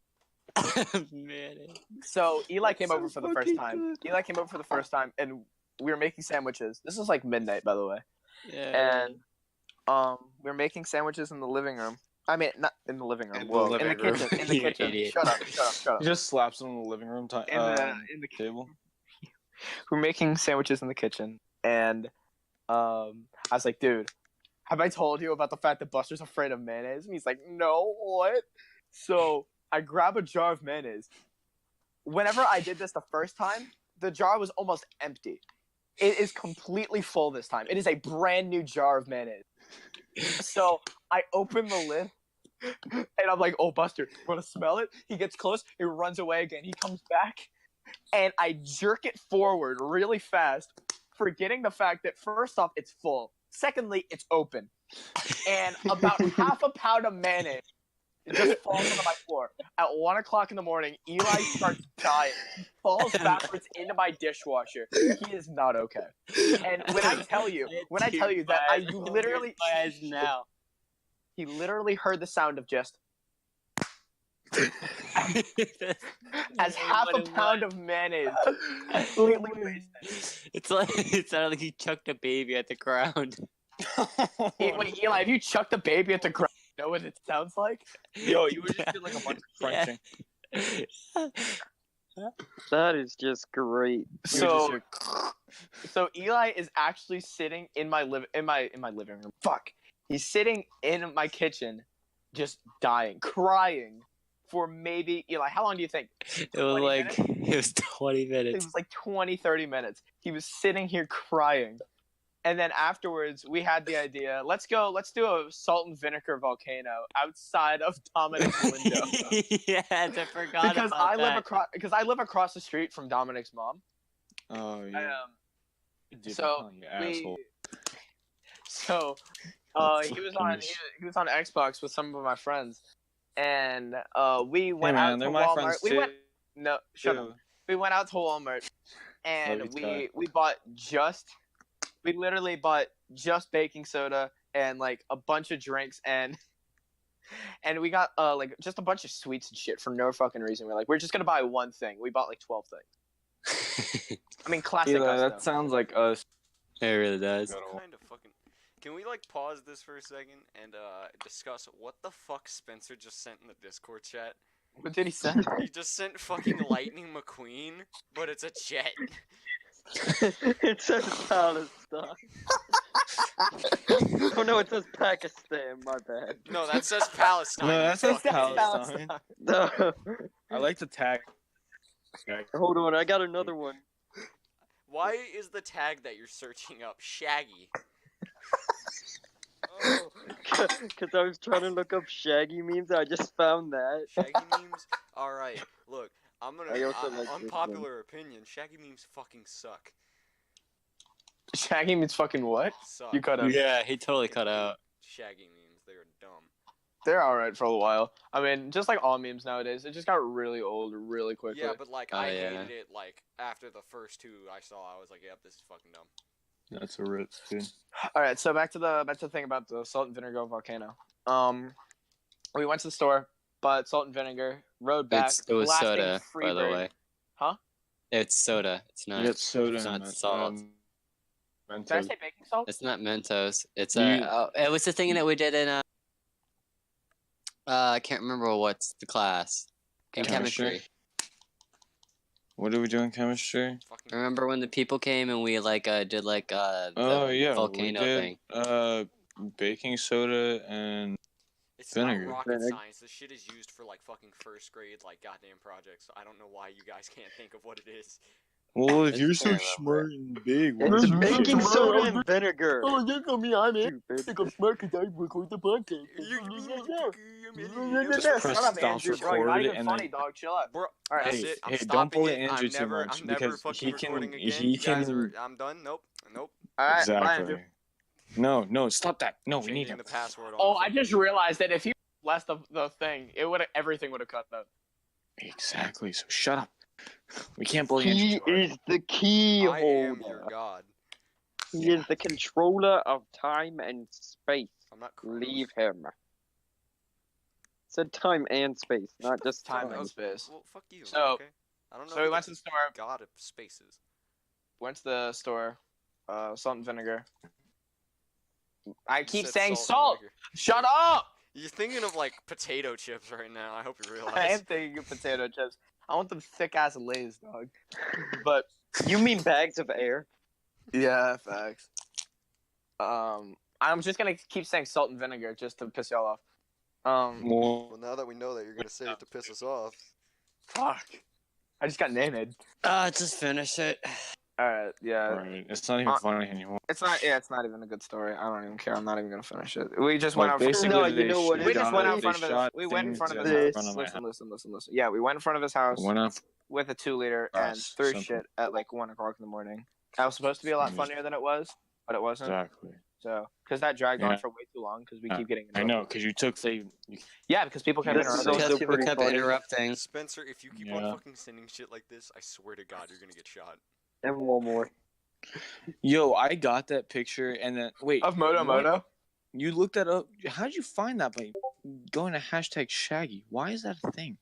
Man. So Eli came over for the first time. Eli came over for the first time, and we were making sandwiches. This is like midnight, by the way. Yeah. And we were making sandwiches in the living room. I mean, not in the living room. In the Whoa, in the living room. kitchen. In the You kitchen. idiot. Shut up. He just slaps him in the living room In the table. we're making sandwiches in the kitchen, and I was like, dude, have I told you about the fact that Buster's afraid of mayonnaise? And he's like, no, what? So I grab a jar of mayonnaise. Whenever I did this the first time, the jar was almost empty. It is completely full this time. It is a brand new jar of mayonnaise. So I open the lid, and I'm like, oh, Buster, you want to smell it? He gets close. He runs away again. He comes back, and I jerk it forward really fast, forgetting the fact that, first off, it's full. Secondly, it's open. And about half a pound of mayonnaise just falls onto my floor. At 1 o'clock in the morning, Eli starts dying. He falls backwards into my dishwasher. He is not okay. And when I tell you that you literally, my eyes now. he literally heard the sound of just as half a pound of mayonnaise completely wasted. It sounded like he chucked a baby at the ground. Wait, Eli, have you chucked a baby at the ground? You know what it sounds like? Yo, you would just get like a bunch of crunching. That is just great. So Eli is actually sitting in my living room. Fuck. He's sitting in my kitchen, just dying, crying for maybe, Eli, how long do you think? It was like minutes? It was 20 minutes. It was like 20, 30 minutes. He was sitting here crying. And then afterwards, we had the idea, let's do a salt and vinegar volcano outside of Dominic's window. Yes, I forgot because I live across the street from Dominic's mom. Oh yeah. He was on Xbox with some of my friends, and we went out to Walmart. We went out to Walmart, and we literally bought just baking soda and like a bunch of drinks and we got like just a bunch of sweets and shit for no fucking reason. We're just gonna buy one thing. We bought like 12 things. I mean, classic. Eli, that sounds like us. It really does. Kind of fucking. Can we like pause this for a second and discuss what the fuck Spencer just sent in the Discord chat? What did he send? He just sent fucking Lightning McQueen, but it's a jet. It says Palestine. Oh no, it says Pakistan. My bad. No, that says Palestine. No, that says Palestine. No. I like to tag. Hold on, I got another one. Why is the tag that you're searching up Shaggy? Oh, because I was trying to look up Shaggy memes. I just found that. Shaggy memes? Alright, look. Unpopular opinion. Shaggy memes fucking suck. Shaggy means fucking what? Suck. You cut out. Yeah, he totally cut out. Shaggy memes, they're dumb. They're alright for a while. I mean, just like all memes nowadays, it just got really old really quickly. Yeah, but like I hated it. Like after the first two I saw, I was like, "Yep, this is fucking dumb." That's a ritz, dude. All right, so back to the thing about the salt and vinegar volcano. We went to the store, bought salt and vinegar, rode back. It was soda, by the Freebird. way. Huh? It's soda. It's not. It's soda. It's not salt. Did I say baking salt? It's not Mentos. It's it was the thing that we did in I can't remember what's the class in chemistry. What did we do in chemistry? Remember when the people came and we like did like the volcano thing? Baking soda and vinegar. Not rocket science. This shit is used for like fucking first grade like goddamn projects. I don't know why you guys can't think of what it is. Well, if you're so smart and big, it's baking soda and vinegar. Oh, look at me, I'm smart because I record the podcast. Shut up, Andrew, bro. You're not even funny, dog. Chill out. Bro, all right, hey, don't bully Andrew too much I'm never because fucking recording again. He can. I'm done. Nope. All right, Exactly. bye, Andrew. No, stop that. No, we need him. The password. I just realized that if you left the thing, everything would have cut out. Exactly. So shut up. We can't bully He Andrew. is the key I am holder. your god. He is the controller of time and space. I'm not crying. Leave him. Said time and space, not just Time and space. Well, fuck you. So- okay? I don't know. So we went to the store. God of spaces. Went to the store. Salt and vinegar. I You keep said saying and salt. vinegar. Shut up! You're thinking of like potato chips right now. I hope you realize. I am thinking of potato chips. I want them thick ass Lay's, dog. But You mean bags of air? yeah, facts. I'm just gonna keep saying salt and vinegar just to piss y'all off. Well, now that we know that you're gonna say it to piss us off. Fuck. I just got named. Just finish it. Alright, yeah. Right. It's not even funny anymore. It's not even a good story. I don't even care. I'm not even gonna finish it. We just went out basically, No, you know what? we just went out in they front of his shot we went in front of things his in house. front of my house. Listen. Yeah, we went in front of his house Went out with a 2-liter and Us, threw simple. shit at like 1 o'clock in the morning. That was supposed to be a lot funnier than it was, but it wasn't. exactly. So, because that dragged on Yeah. for way too long, because we Yeah, keep getting I interrupted. know, because you took Yeah, because people kept This is interrupting. also Because people pretty kept funny. interrupting. Spencer, if you keep on Yeah. fucking sending shit like this, I swear to God, you're gonna get shot. And one more. Yo, I got that picture, and then wait. Of Moto what? Moto? You looked that up. How'd you find that by going to hashtag Shaggy? Why is that a thing?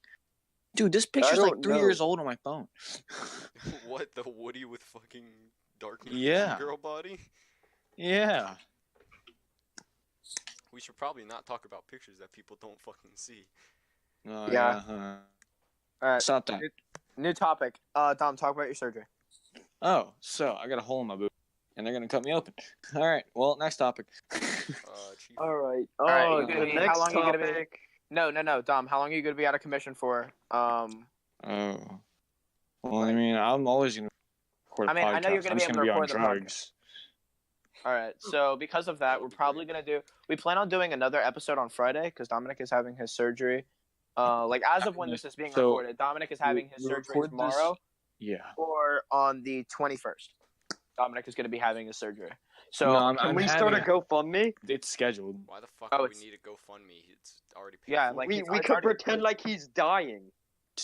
Dude, this picture's like don't 3 know. years old on my phone. What, the Woody with fucking dark Yeah. girl body? Yeah. We should probably not talk about pictures that people don't fucking see. Oh, Yeah. yeah. All right, Stop that. new topic. Dom, talk about your surgery. Oh, so I got a hole in my boot, and they're gonna cut me open. All right. Well, next topic. Chief. All right. right, Oh, you gonna the be- next how long you gonna be- topic. No, Dom. How long are you gonna be out of commission for? Oh. Well, I mean, I'm always gonna record a I mean, I know you're podcast. gonna I'm be just able gonna to be on record the podcast. drugs. All right. So because of that, That we're would be probably great. gonna do. We plan on doing another episode on Friday because Dominic is having his surgery. Like as of when this is being So, recorded, Dominic is having his we surgery record tomorrow Yeah. or on the 21st. Dominic is gonna be having his surgery. So No, I'm Can we start a having GoFundMe? It's scheduled. Why the fuck Oh, do we it's- need a GoFundMe? It's already paid Yeah, for. like- We it's could already- pretend like he's dying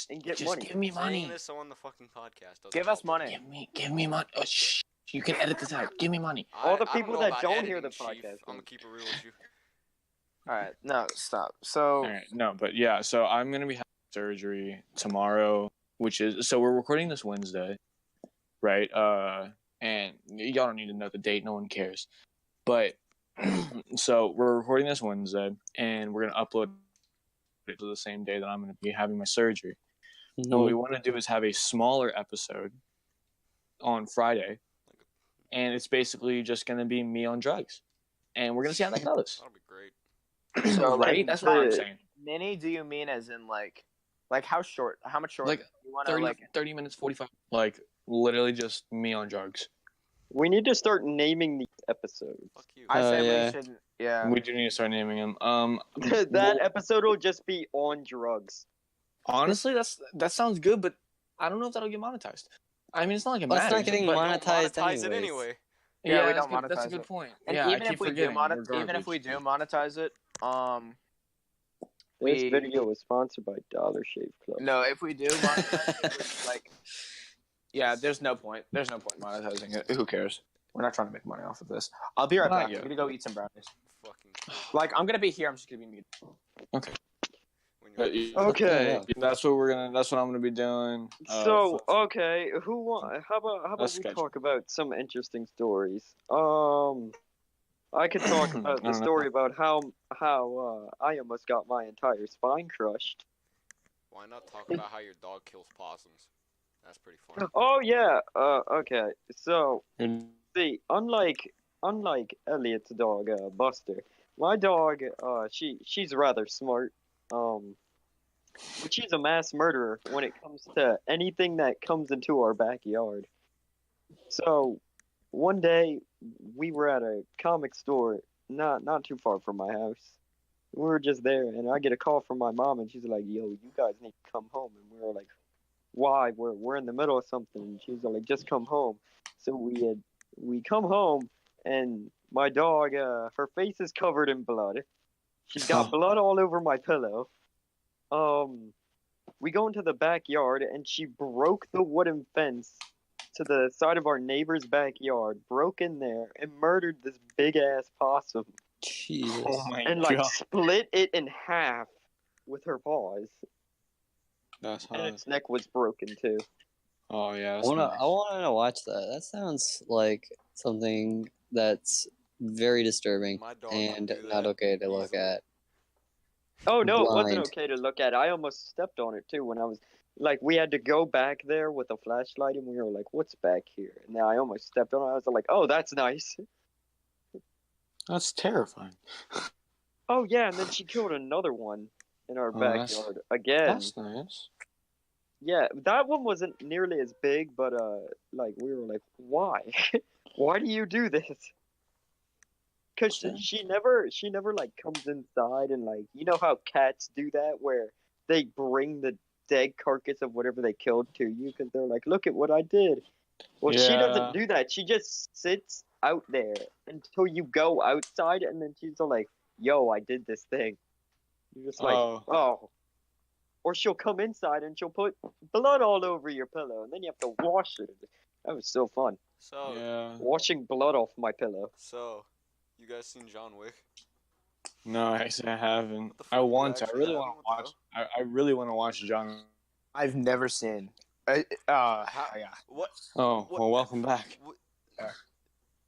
and get Just money. give me Saying money. this on the fucking podcast doesn't give us help. money. Give me money. Oh, shh. You can edit this out. Give me money. All the I people don't know that about don't hear editing, the Chief. podcast I'm gonna then. keep it real with you. All right. No, stop. So All right. No, but yeah. So I'm gonna be having surgery tomorrow, which is so we're recording this Wednesday, right? And y'all don't need to know the date. No one cares. But so we're recording this Wednesday, and we're gonna upload it to the same day that I'm gonna be having my surgery. What we want to do is have a smaller episode on Friday, and it's basically just going to be me on drugs, and we're going to see how that goes. That'll be great. So, like, Right? That's what I'm the- saying. mini? Do you mean as in like how short? How much short? Like, you want to 30 minutes, 45. Like, literally just me on drugs. We need to start naming these episodes. Fuck you. I say yeah. we shouldn't. Yeah. We do need to start naming them. That well, episode will just be on drugs. honestly, that sounds good, but I don't know if that'll get monetized. I mean, it's not like it Well, it's matters. not getting but- Don't monetized monetize it anyways. anyway. Yeah, we that's don't good. That's a monetize good it. point. And yeah, even I if keep we do forgetting. We're even if we garbage. do monetize it, This we video was sponsored by Dollar Shave Club. no, if we do monetize it, it's like, yeah, there's no point. There's no point monetizing it. Who cares? We're not trying to make money off of this. I'll be right Not back. yet. I'm gonna go eat some brownies. Fucking. Like I'm gonna be here. I'm just gonna be muted. When you're Okay. That's what That's what I'm gonna be doing. So okay, how about That's we sketchy. talk about some interesting stories? I could talk about I the don't know. story about how I almost got my entire spine crushed. Why not talk about how your dog kills possums? That's pretty fun. Oh yeah. Okay. So And- see, unlike Elliot's dog, Buster, my dog, she's rather smart. But she's a mass murderer when it comes to anything that comes into our backyard. So, one day we were at a comic store not too far from my house. We were just there, and I get a call from my mom, and she's like, "Yo, you guys need to come home." And we were like, "Why? We're in the middle of something." And she's like, "Just come home." So we come home, and my dog, her face is covered in blood. She's got blood all over my pillow. We go into the backyard, and she broke the wooden fence to the side of our neighbor's backyard, broke in there, and murdered this big ass possum, Jesus. Oh my and like god, split it in half with her paws, that's and hot. its neck was broken too. Oh yeah, I that's wanna, nice. I wanna watch that. That sounds like something that's very disturbing My dog would and do not that okay to look easily. at. Oh no, it wasn't Blind. okay to look at. I almost stepped on it too when I was like, we had to go back there with a flashlight, and we were like, "What's back here?" And then I almost stepped on it. I was like, "Oh, that's nice." That's terrifying. Oh yeah, and then she killed another one in our Oh, that's- backyard again. That's nice. Yeah, that one wasn't nearly as big, but like we were like, why? Why do you do this? Cause she never like comes inside and like, you know how cats do that where they bring the dead carcass of whatever they killed to you because they're like, look at what I did. Well, she Yeah. doesn't do that. She just sits out there until you go outside, and then she's all like, "Yo, I did this thing." You're just like, Oh. "Oh." Or she'll come inside and she'll put blood all over your pillow, and then you have to wash it. That was so fun. So, Yeah. Washing blood off my pillow. so, you guys seen John Wick? No, actually, I haven't. What the fuck, I you want to. I actually really haven't? want to What the watch. I really want to watch John. I've never seen. How- Yeah. What? Oh, What- well, welcome back. What? Yeah.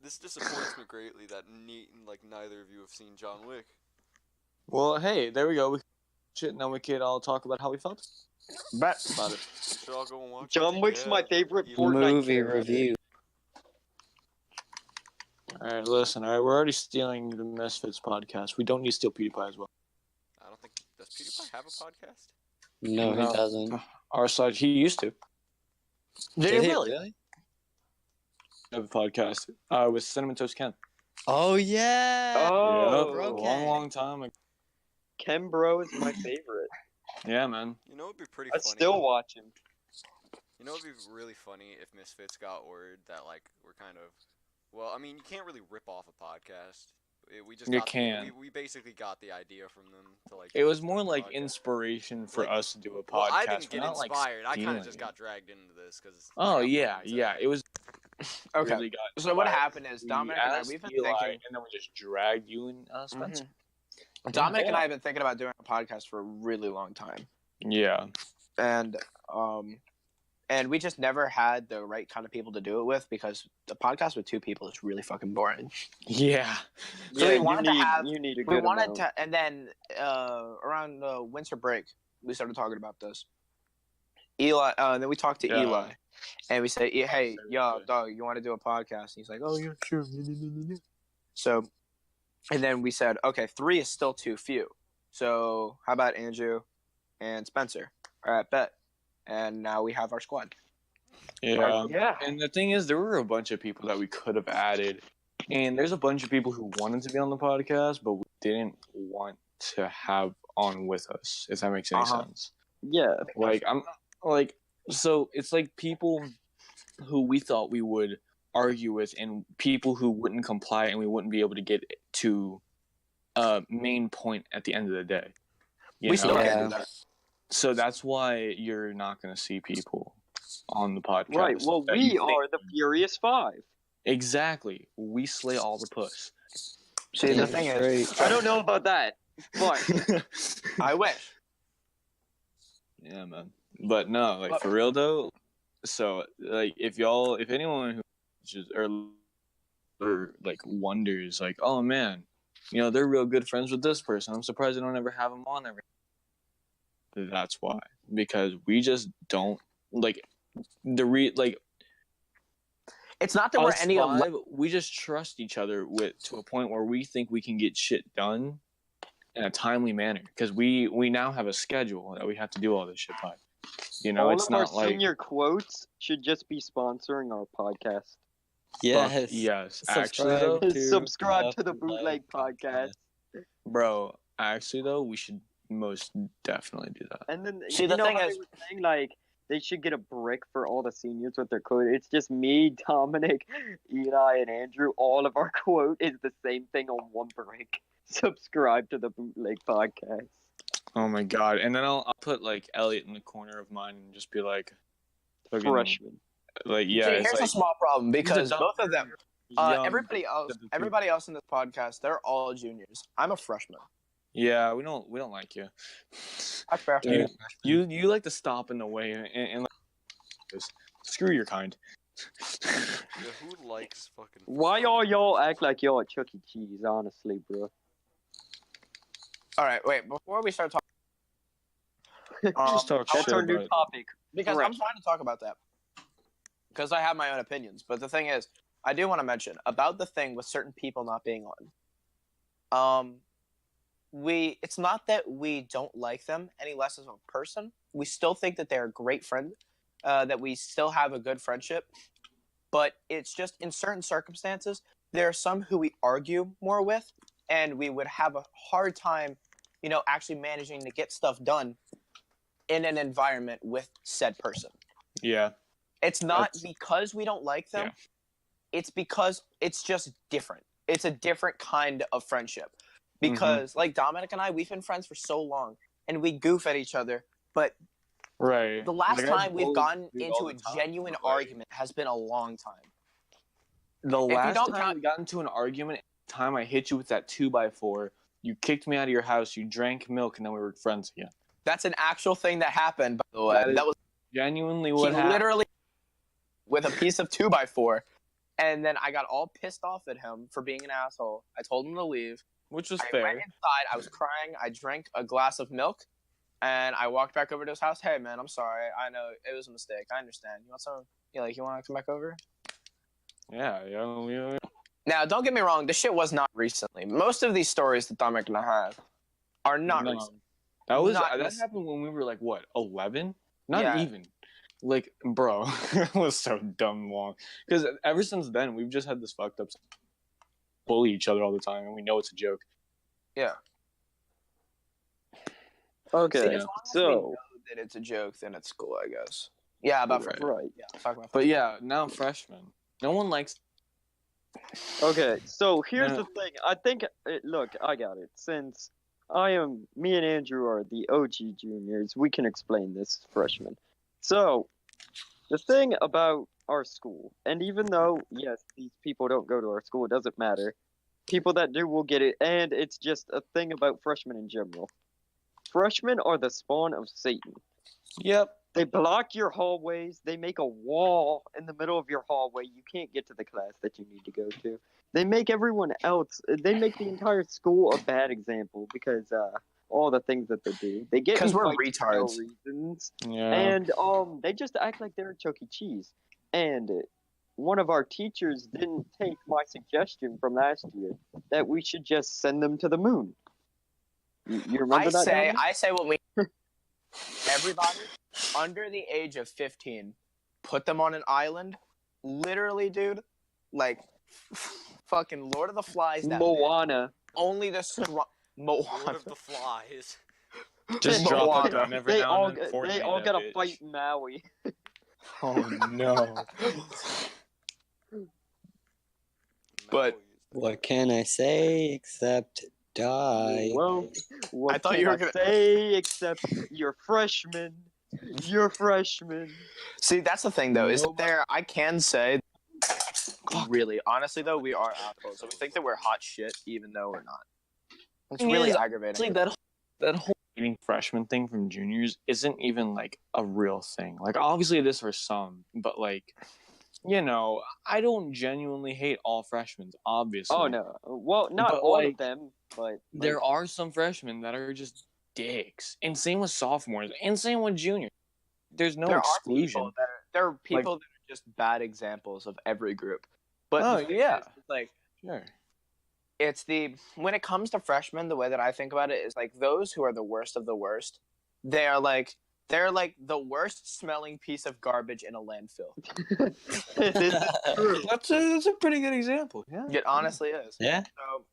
This disappoints me greatly that neither of you have seen John Wick. Well, hey, there we go. Shit, now we could all talk about how we felt Bet. about it. Should all go and watch John it Wick's my together. favorite You- Fortnite Movie character. review. All right, listen. All right, we're already stealing the Misfits podcast. We don't need to steal PewDiePie as well. I don't think does PewDiePie have a podcast? No, No. he doesn't. Our side, he used to Did he he really? have a podcast with Cinnamon Toast Ken. Oh yeah. Oh, Yep, bro, a Ken. long time ago. Ken Bro is my favorite. Yeah, man. You know, it'd be pretty I funny. still watch him. You know, it'd be really funny if Misfits got word that like we're kind of. Well, I mean, you can't really rip off a podcast. We just You got can. we basically got the idea from them to like. It was more start a like podcast. inspiration for Like, us to do a podcast. Well, I didn't We're get not, like, inspired. I kind stealing of just it. got dragged into this because. Oh yeah. It was Okay. really got. So what inspired. happened is We Dominic and I, asked we've been Eli, thinking. and then we just dragged you and Spencer. Dominic and Yeah. I have been thinking about doing a podcast for a really long time, Yeah. and we just never had the right kind of people to do it with because the podcast with two people is really fucking boring. Yeah. So Yeah, we wanted to have- you need a We good wanted amount. to, and then around winter break, we started talking about this. Eli, then we talked to Yeah. Eli, and we said, "Hey, Very yo, good. dog, you want to do a podcast?" And he's like, "Oh, yeah, sure." So, and then we said, "Okay, 3 is still too few. So how about Andrew and Spencer? All right, bet." And now we have our squad. Yeah. Yeah. And the thing is, there were a bunch of people that we could have added, and there's a bunch of people who wanted to be on the podcast, but we didn't want to have on with us. If that makes any Uh-huh. sense. Yeah. Like so it's like people who we thought we would argue with, and people who wouldn't comply, and we wouldn't be able to get to main point at the end of the day. You We know? still Yeah. can't do that. So that's why you're not going to see people on the podcast. Right. Well, that we you think- are the Furious Five. Exactly. We slay all the puss. See, the thing is, I don't know about that, but I wish. Yeah, man. But no, like for real though. So like, if anyone who just or like wonders, like, oh man, they're real good friends with this person. I'm surprised they don't ever have them on ever. That's why, because we just don't like It's not that we're us any of five, we just trust each other to a point where we think we can get shit done in a timely manner, because we now have a schedule that we have to do all this shit by. all It's of our not like senior quotes should just be sponsoring our podcast. Yes. yes, Subscribe actually though, to Subscribe to the Bootlegged Bootleg podcast. bro, actually though, we should most definitely do that. And then See, you the know thing how is- they were saying like they should get a brick for all the seniors with their quote. It's just me, Dominic, Eli, and Andrew. All of our quote is the same thing on one brick. Subscribe to the Bootleg podcast. Oh my god! And then I'll put like Elliot in the corner of mine and just be like, fucking, Freshman. like See, yeah, here's it's a like small problem because dumb- both of them, young. everybody else in this podcast, they're all juniors. I'm a freshman. Yeah, we don't like you. That's fair. You like to stop in the way and like, just screw your kind. Yeah, who likes fucking? Why all y'all act like y'all at Chuck E. Cheese? Honestly, bro. All right, wait. Before we start talking, Just talk That's shit our new about it. topic. because Correct. I'm fine to talk about that, because I have my own opinions. But the thing is, I do want to mention about the thing with certain people not being on. It's not that we don't like them any less as a person. We still think that they're a great friend, that we still have a good friendship. But it's just in certain circumstances, there are some who we argue more with, and we would have a hard time, actually managing to get stuff done in an environment with said person. Yeah, It's not That's- because we don't like them. it's because it's just different. It's a different kind of friendship. Because like Dominic and I, we've been friends for so long, and we goof at each other. But Right. the last Like, I time we've bully gotten dude into all a the time, genuine but, like, argument has been a long time. The you last don't time count- we got into an argument, time I hit you with that 2x4, you kicked me out of your house, you drank milk, and then we were friends again. That's an actual thing that happened, by the way. That was Genuinely what happened. literally with a piece of 2x4, and then I got all pissed off at him for being an asshole. I told him to leave. Which was I fair. went inside. I was crying. I drank a glass of milk, and I walked back over to his house. Hey, man, I'm sorry. I know it was a mistake. I understand. You want some? You want to come back over? Yeah. Now, don't get me wrong. This shit was not recently. Most of these stories that Dominic and I have are not No. recent. That happened when we were like, what, 11? Not even. Like, bro, it was so dumb long. Because ever since then, we've just had this fucked up bully each other all the time, and we know it's a joke. Yeah. Okay, See, as long as we so know that it's a joke, then it's cool, I guess. Yeah, about Right. freshmen. right. Yeah, talk about But yeah, now freshmen. No one likes. Okay, so here's No. the thing. I think, look, I got it. Since me and Andrew are the OG juniors, we can explain this freshman. So, the thing about our school, and even though, yes, these people don't go to our school, it doesn't matter. People that do will get it, and it's just a thing about freshmen in general. Freshmen are the spawn of Satan. Yep. They block your hallways. They make a wall in the middle of your hallway. You can't get to the class that you need to go to. They make everyone else. They make the entire school a bad example because all the things that they do. They get because we're invited for no retards. reasons, Yeah. and they just act like they're at Chuck E. Cheese. And one of our teachers didn't take my suggestion from last year that we should just send them to the moon. You remember that? Dominic? I say what we. Everybody under the age of 15, put them on an island. Literally, dude, like fucking Lord of the Flies. That Moana. only the Lord Moana. of the Flies. Just Moana. drop a gun every They now all and then. Fortnite they all that gotta bitch. fight Maui. Oh no. But- What can I say except die? Well, what I thought can you were I gonna- say except you're freshman. You're freshman. See, that's the thing, though. Is Nobody- there? I can say, really, honestly, though, we are assholes. So we think that we're hot shit, even though we're not. It's Thing really is, aggravating. Honestly, that whole hating freshman thing from juniors isn't even like a real thing. Like obviously it is for some, but like, I don't genuinely hate all freshmen. Obviously. Oh no. Well, not But, all like, of them, but There are some freshmen that are just dicks, and same with sophomores, and same with juniors. There's no there exclusion. there are people that are just bad examples of every group. But Oh, the thing yeah. is, it's like Sure. when it comes to freshmen, the way that I think about it is like those who are the worst of the worst. They're like the worst smelling piece of garbage in a landfill. this is true. That's a pretty good example. Yeah. It honestly is. Yeah. So,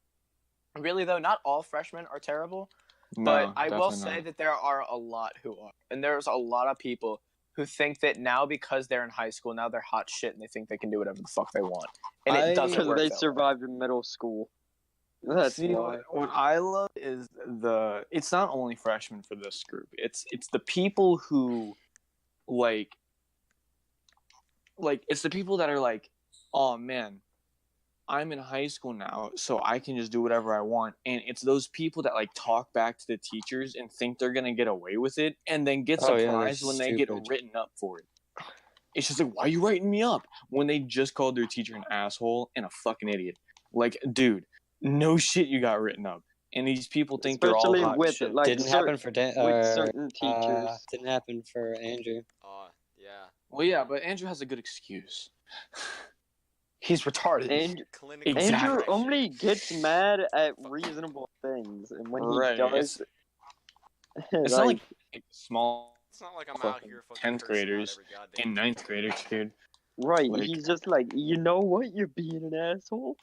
really though, not all freshmen are terrible, No, but I will definitely say not. that there are a lot who are, and there's a lot of people who think that now because they're in high school, now they're hot shit and they think they can do whatever the fuck they want, and it doesn't Because work. they that way. survived in middle school. That's See, why. what I love is it's not only freshmen for this group. It's the people who like it's the people that are like, oh man, I'm in high school now, so I can just do whatever I want. And it's those people that like talk back to the teachers and think they're gonna get away with it, and then get Oh, yeah, they're surprised when they get stupid. written up for it. It's just like, why are you writing me up? When they just called their teacher an asshole and a fucking idiot. Like, dude, no shit, you got written up. And these people think Especially they're all hot with shit. like Didn't happen for with certain teachers. didn't happen for Andrew. Yeah. Well, yeah, but Andrew has a good excuse. He's retarded. And Clinical Exactly. Andrew depression. only gets mad at reasonable things, and when he Right, does, It's not like small It's not like I'm out fucking here fucking 10th cursing out graders every goddamn and 9th graders, dude. right, like- he's just like, you know what, you're being an asshole.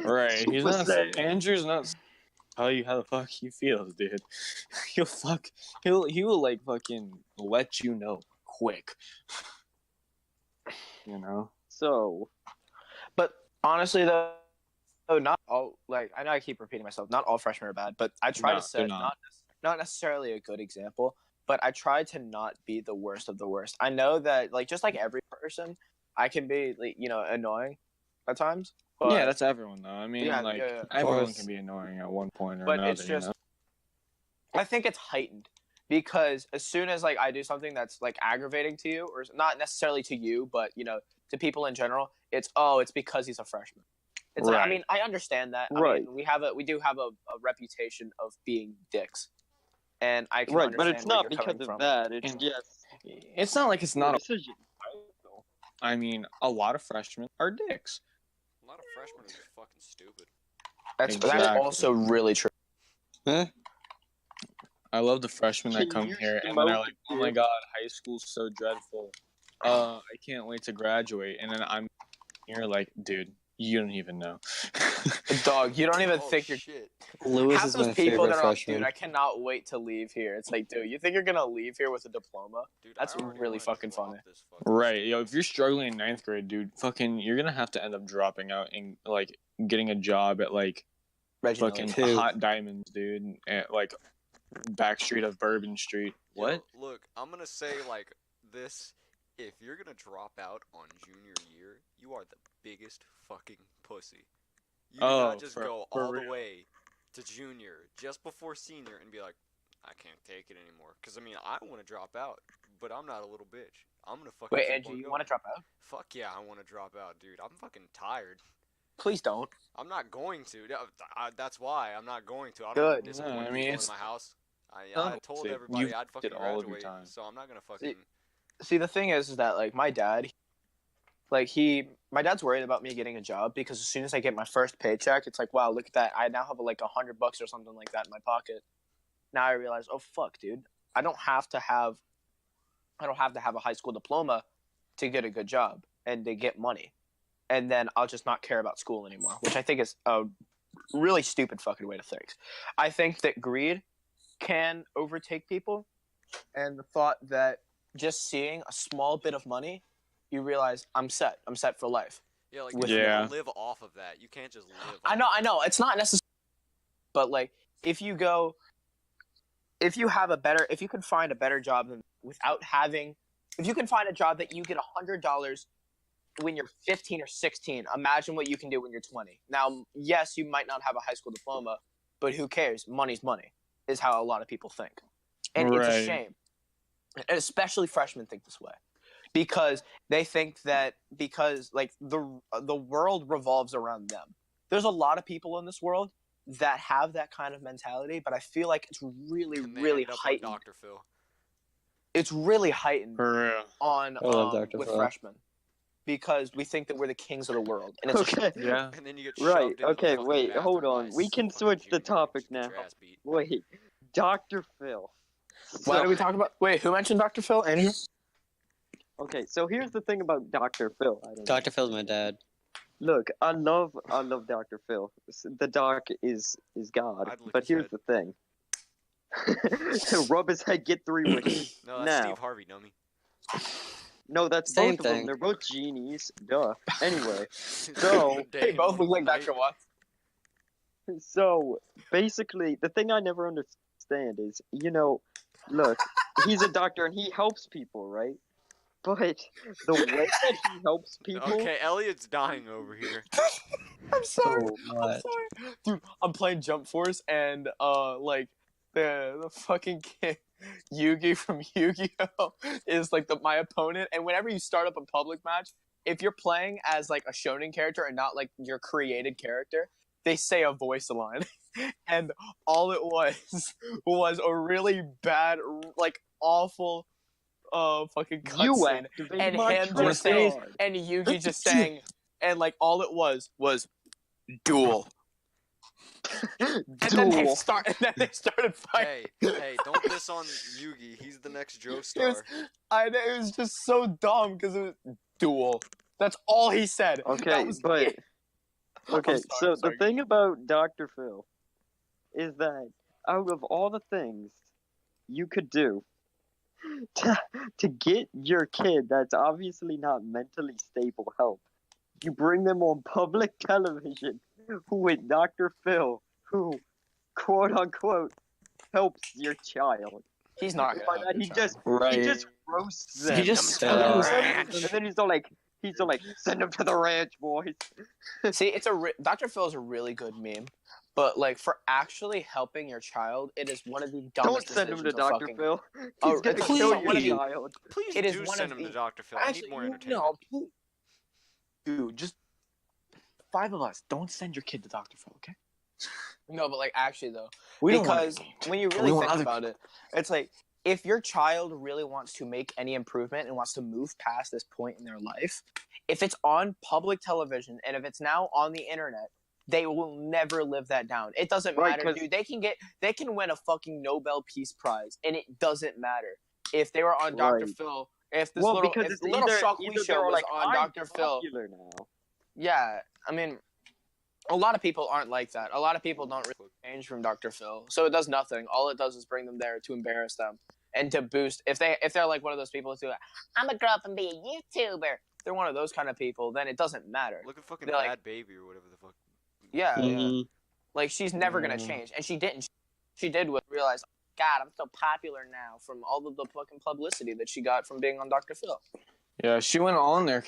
Right. He's Super not. Saiyan. Andrew's not. Tell you how the fuck he feels, dude. He will like fucking let you know quick. You know. So, But honestly, though, not all. Like I know I keep repeating myself. Not all freshmen are bad, but I try No, to they're set not. not necessarily a good example, but I try to not be the worst of the worst. I know that like just like every person, I can be like, annoying at times. But Yeah, that's everyone though. I mean, yeah, like yeah. everyone course. can be annoying at one point or But another. it's just I think it's heightened because as soon as like I do something that's like aggravating to you, or not necessarily to you, but to people in general, it's because he's a freshman. It's like I Right. mean I understand that. I Right. mean we do have a reputation of being dicks, and I can right, but understand it's where not you're because coming of from. that. It's And just It's not like it's your not. decision. I mean, a lot of freshmen are dicks. A lot of freshmen are just fucking stupid. That's Exactly. also really true. Huh? I love the freshmen that Can come you here and then are smoke like, a "Oh my dick? god, high school's so dreadful. I can't wait to graduate." And then I'm here like, dude, you don't even know. Dog, you don't even Oh think you're. shit. Lewis Half is those my people favorite that are like, dude, freshman. I cannot wait to leave here. It's like, dude, you think you're gonna leave here with a diploma? Dude, That's I already really wanna fucking drop funny. this fucking Right, yo, school. if you're struggling in ninth grade, dude, fucking, you're gonna have to end up dropping out and like getting a job at like Reggie fucking Miller. Who? Hot Diamonds, dude, at like back street of Bourbon Street. Yo, What? look, I'm gonna say like this. If you're gonna drop out on junior year, you are the biggest fucking pussy. You do Oh, not just go for all the real. way to junior just before senior and be like, I can't take it anymore. Cause I mean, I want to drop out, but I'm not a little bitch. I'm gonna fucking Wait, keep Angie, on you going. want to drop out? Fuck yeah, I want to drop out, dude. I'm fucking tired. Please don't. I'm not going to. That's why I'm not going to. I don't Good. want to disappoint No, I mean, people in it's- my house. I Oh, told see, everybody you've I'd fucking did all of your graduate, time. so I'm not gonna fucking. See, the thing is that like my dad, my dad's worried about me getting a job because as soon as I get my first paycheck, it's like, wow, look at that. I now have like $100 or something like that in my pocket. Now I realize, oh fuck, dude, I don't have to have a high school diploma to get a good job and to get money, and then I'll just not care about school anymore, which I think is a really stupid fucking way to think. I think that greed can overtake people, and the thought that just seeing a small bit of money, you realize I'm set for life. Yeah, like With you Yeah. can't live off of that. You can't just live. I know, it's not necessary, but like if you can find a better job than without having, if you can find a job that you get $100 when you're 15 or 16, imagine what you can do when you're 20. Now, yes, you might not have a high school diploma, but who cares? Money's money, is how a lot of people think. And it's a Right. shame. And especially freshmen think this way. Because they think that because like the world revolves around them. There's a lot of people in this world that have that kind of mentality, but I feel like it's really, And they really end up heightened. on Dr. Phil. It's really heightened For real. on I love Dr. with Phil. freshmen because we think that we're the kings of the world, and it's a Okay. Yeah. And then you get Right. shoved into Okay. the fucking Wait. bathroom Hold by on. We can fucking switch the junior and topic just get now. your ass beat. Wait, Dr. Phil. Why So- do we talk about? Wait, who mentioned Dr. Phil? Andrew? Okay, so here's the thing about Dr. Phil. I don't know. Dr. Phil's my dad. Look, I love Dr. Phil. The doc is God. I'd lick But his here's head. the thing. To rub his head, get 3 wishes. No, that's Now. Steve Harvey, dummy. No, that's Same both of them. thing. They're both genies. Duh. Anyway, So- They both look like Dr. Watts. so basically, the thing I never understand is, look, he's a doctor and he helps people, right? But the way that he helps people. Okay, Elliot's dying over here. I'm sorry. Oh, I'm what? sorry, dude. I'm playing Jump Force, and like the fucking kid Yugi from Yu-Gi-Oh is like my opponent. And whenever you start up a public match, if you're playing as like a shonen character and not like your created character, they say a voice line, and all it was a really bad, like awful, fucking You cutscene, activate and my him trump just saying, card. and Yugi just saying, and like all it was duel. And then they Duel. started fighting. Hey, don't diss on Yugi. He's the next It was, Joestar. it was just so dumb because it was duel. That's all he said. Okay, That was but it. okay, I'm sorry. the thing about Dr. Phil is that out of all the things you could do to get your kid that's obviously not mentally stable help, You bring them on public television with Dr. Phil, who, quote unquote, helps your child. He's not By gonna help that, your he child. just roasts them. He just Send them to the says- ranch. And then he's all like, send them to the ranch, boys. See, Dr. Phil is a really good meme, but like for actually helping your child, it is one of the dumbest Don't send him to decisions Dr. fucking. Phil. Oh, He's gonna it's kill one your of the- child. Please It is do one send of him to the- Dr. Phil. I need more entertainment. No, please. Dude, just 5 of us. Don't send your kid to Dr. Phil, okay? No, but like actually though, We don't want because it. when you We really want think other about it, it's like if your child really wants to make any improvement and wants to move past this point in their life, if it's on public television and if it's now on the internet, they will never live that down. It doesn't Right, matter, 'cause- dude. They can win a fucking Nobel Peace Prize, and it doesn't matter if they were on Dr. Right. Phil. If this Well, little, because if it's little either Shockley show they're was like, on I'm Dr. Phil, popular now. yeah, I mean, a lot of people aren't like that. A lot of people don't really change from Dr. Phil, so it does nothing. All it does is bring them there to embarrass them and to boost. If they're like one of those people who, I'm gonna grow up and be a YouTuber. If they're one of those kind of people, then it doesn't matter. Look at fucking They're like- Bad Baby or whatever the fuck. Yeah, yeah. Mhm. Like she's never gonna Mm. change, and she didn't. She did realize, God, I'm so popular now from all of the fucking publicity that she got from being on Dr. Phil. Yeah, she went on there.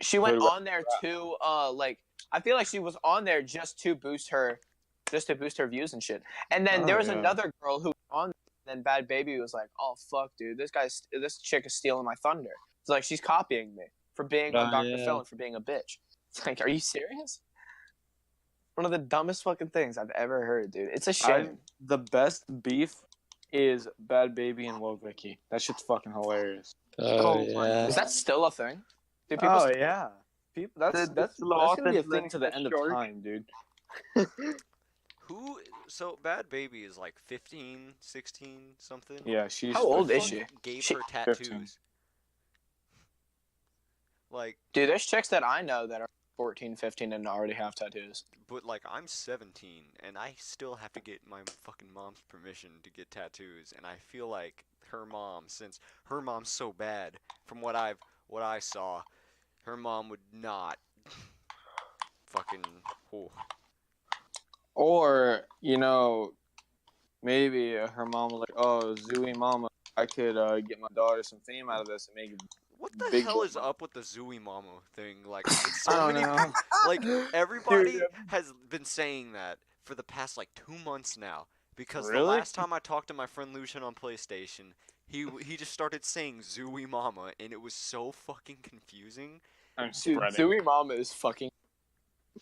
She went Wait, on there to like I feel like she was on there just to boost her views and shit. And then Oh, there was yeah. another girl who was on there, and then Bad Baby was like, "Oh fuck, dude, this chick is stealing my thunder." It's like she's copying me for being on Oh, Dr. yeah. Phil and for being a bitch. It's like, are you serious? One of the dumbest fucking things I've ever heard, dude. It's a shame. The best beef is Bad Baby and Lil Vicky. That shit's fucking hilarious. Oh, yeah. Is that still a thing? Do people Oh yeah, people. That's The that's sloth gonna be a and thing to the end of shark. time, dude. So Bad Baby is like 15, 16, something? Yeah, she's. How old Who is the she? fuck Gave She- her tattoos. 15. Like, Dude, there's chicks that I know that are 14, 15 and already have tattoos. but like I'm 17 and I still have to get my fucking mom's permission to get tattoos, and I feel like her mom, since her mom's so bad, from what I saw, her mom would not fucking. Oh. Or maybe her mom was like, "Oh, Zooey Mama, I could get my daughter some fame out of this and make it." What the Big hell boy is mom. up with the Zooey Mama thing? Like, so I don't many know. like everybody Dude. has been saying that for the past like 2 months now. Because the Really? last time I talked to my friend Lucian on PlayStation, he just started saying Zooey Mama, and it was so fucking confusing. I'm Dude, spreading. Zooey Mama is fucking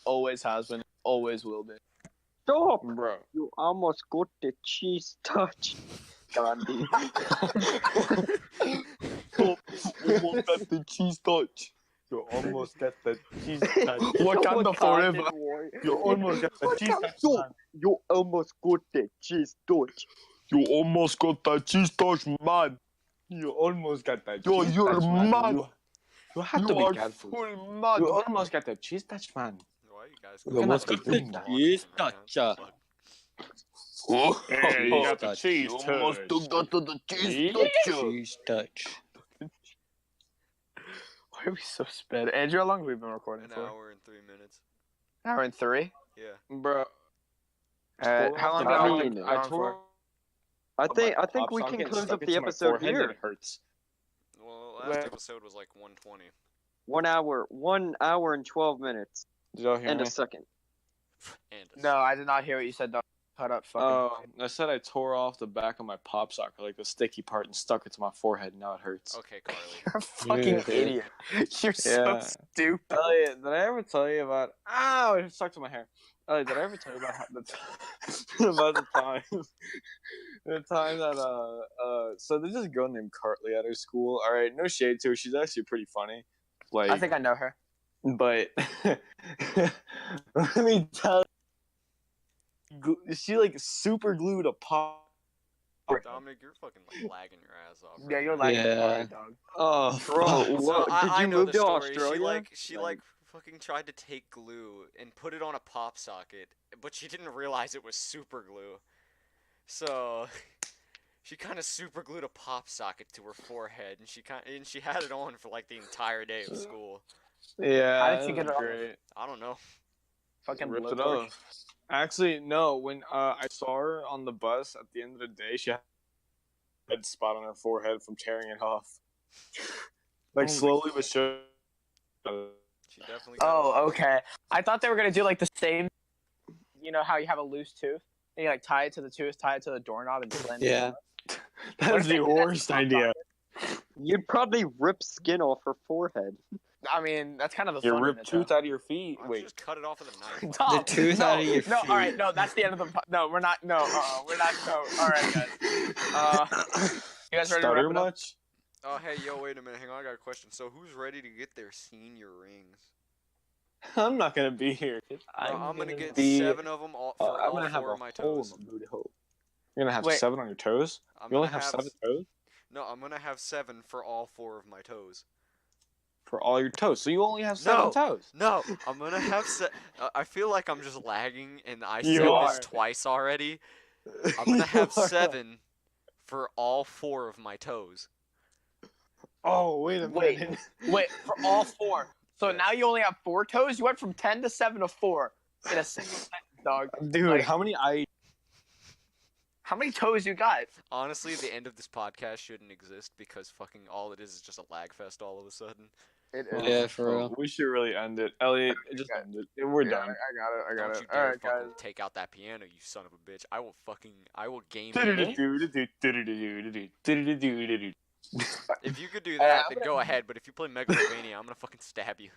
always has been, always will be. Stop! Bro. You almost got the cheese touch. Gandhi. Almost got the cheese touch. You almost got the cheese touch. Wakanda forever. warrior. You almost got the cheese touch. Yo, Man. you almost got the cheese touch. You almost got the cheese touch, man. You almost got the Yo, cheese you're touch, man. mad. You have to You be are careful. full mad. You almost got the cheese touch, man. Why are you guys? You almost going got through the walk cheese right now? touch. Fuck. Hey, you got the touch. cheese You almost touch. got to the cheese Yeah. touch. Cheese touch. Why are we so sped? Andrew, how long have we been recording An for? hour and 3 minutes. An hour and 3? Yeah. Bro. How long I have we mean, been I on for? I think pop we socket can and close stuck up it the to my episode forehead, here. and it hurts. Well, last Wait. episode was like 120. 1 hour, 1 hour and 12 minutes Did y'all hear and me? a second. And a No, I did not hear what you said. Dog. Cut up fucking. Oh, I said I tore off the back of my pop socket, like the sticky part, and stuck it to my forehead. Now it hurts. Okay, Carly. You're a fucking Yeah. idiot. You're so Yeah. stupid. Did I ever tell you about? Ow! It stuck to my hair. Did I ever tell you about how about the time? The time that so there's this girl named Cartley at her school. All right, no shade to her. She's actually pretty funny. Like, I think I know her. but let me tell you, she like super glued a pop. Dominic, you're fucking like lagging your ass off. Yeah, right you're now. like Yeah. dog. Oh, Bro, fuck. what? So Did I you know move the to story. Australia? She fucking tried to take glue and put it on a pop socket, but she didn't realize it was super glue. So She kind of super glued a pop socket to her forehead, and she had it on for like the entire day of school. Yeah, How did she that get was it off? great. I don't know. Fucking Ripped it blowtorch. off. Actually, no. When I saw her on the bus at the end of the day, she had a red spot on her forehead from tearing it off. Like Oh my slowly but surely. She definitely got it off. Oh, okay. I thought they were gonna do like the same. You know how you have a loose tooth and you like tie it to the tooth, tie it to the doorknob, and slam it. Yeah. That What is if they the did that to worst Pop idea. You'd probably rip skin off her forehead. I mean, that's kind of the You fun. rip in it, tooth though. out of your feet. Why don't you Wait. just cut it off with a knife? Tom, The tooth no, out of your no, all right, feet. no, that's the end of the. No, we're not. No, we're not. No, all right, guys. You guys ready to Stutter wrap it up? much? Oh, hey, yo, wait a minute. Hang on, I got a question. So, who's ready to get their senior rings? I'm not gonna be here. I'm gonna get be- 7 of them for I'm all gonna have 4 a of my hole toes. in my booty hole. You're gonna have Wait. 7 on your toes? I'm You only gonna have 7 toes? No, I'm gonna have 7 for all 4 of my toes. For all your toes. So you only have 7 No. toes. No, I'm gonna have I feel like I'm just lagging, and I You said are. this twice already. I'm gonna have You are. 7 for all 4 of my toes. Oh, wait a Wait. minute. Wait, for all 4. So Yes. now you only have 4 toes. You went from 10 to 7 to 4 in a single sentence, dog. Dude, Like- how many How many toes you got? Honestly, the end of this podcast shouldn't exist because fucking all it is just a lag fest all of a sudden. It Oh, Yeah, for oh, real. We should really end it. Elliot, just end it. We're done. I got it. I got Don't it. you All dare right, fucking guys. take out that piano, you son of a bitch. I will game you. If you could do that, then go ahead. But if you play Megalovania, I'm gonna fucking stab you.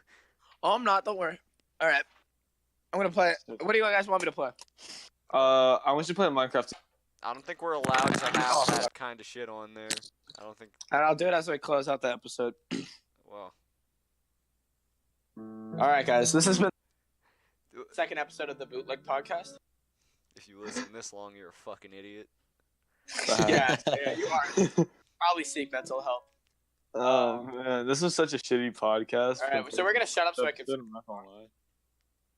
Oh, I'm not. Don't worry. All right. I'm gonna play. What do you guys want me to play? I want you to play Minecraft. I don't think we're allowed to have that kind of shit on there. I don't think. And I'll do it as we close out the episode. Well, All right, guys. This has been the second episode of the Bootleg podcast. if you listen this long, you're a fucking idiot. Yeah, you are. Probably seek mental help. Oh man, this was such a shitty podcast. All right, so we're gonna shut up so I can. I'm not gonna lie.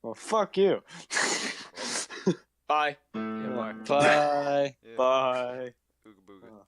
Well, fuck you. Bye. Yeah, bye. Bye. Yeah. Bye. Ooga booga.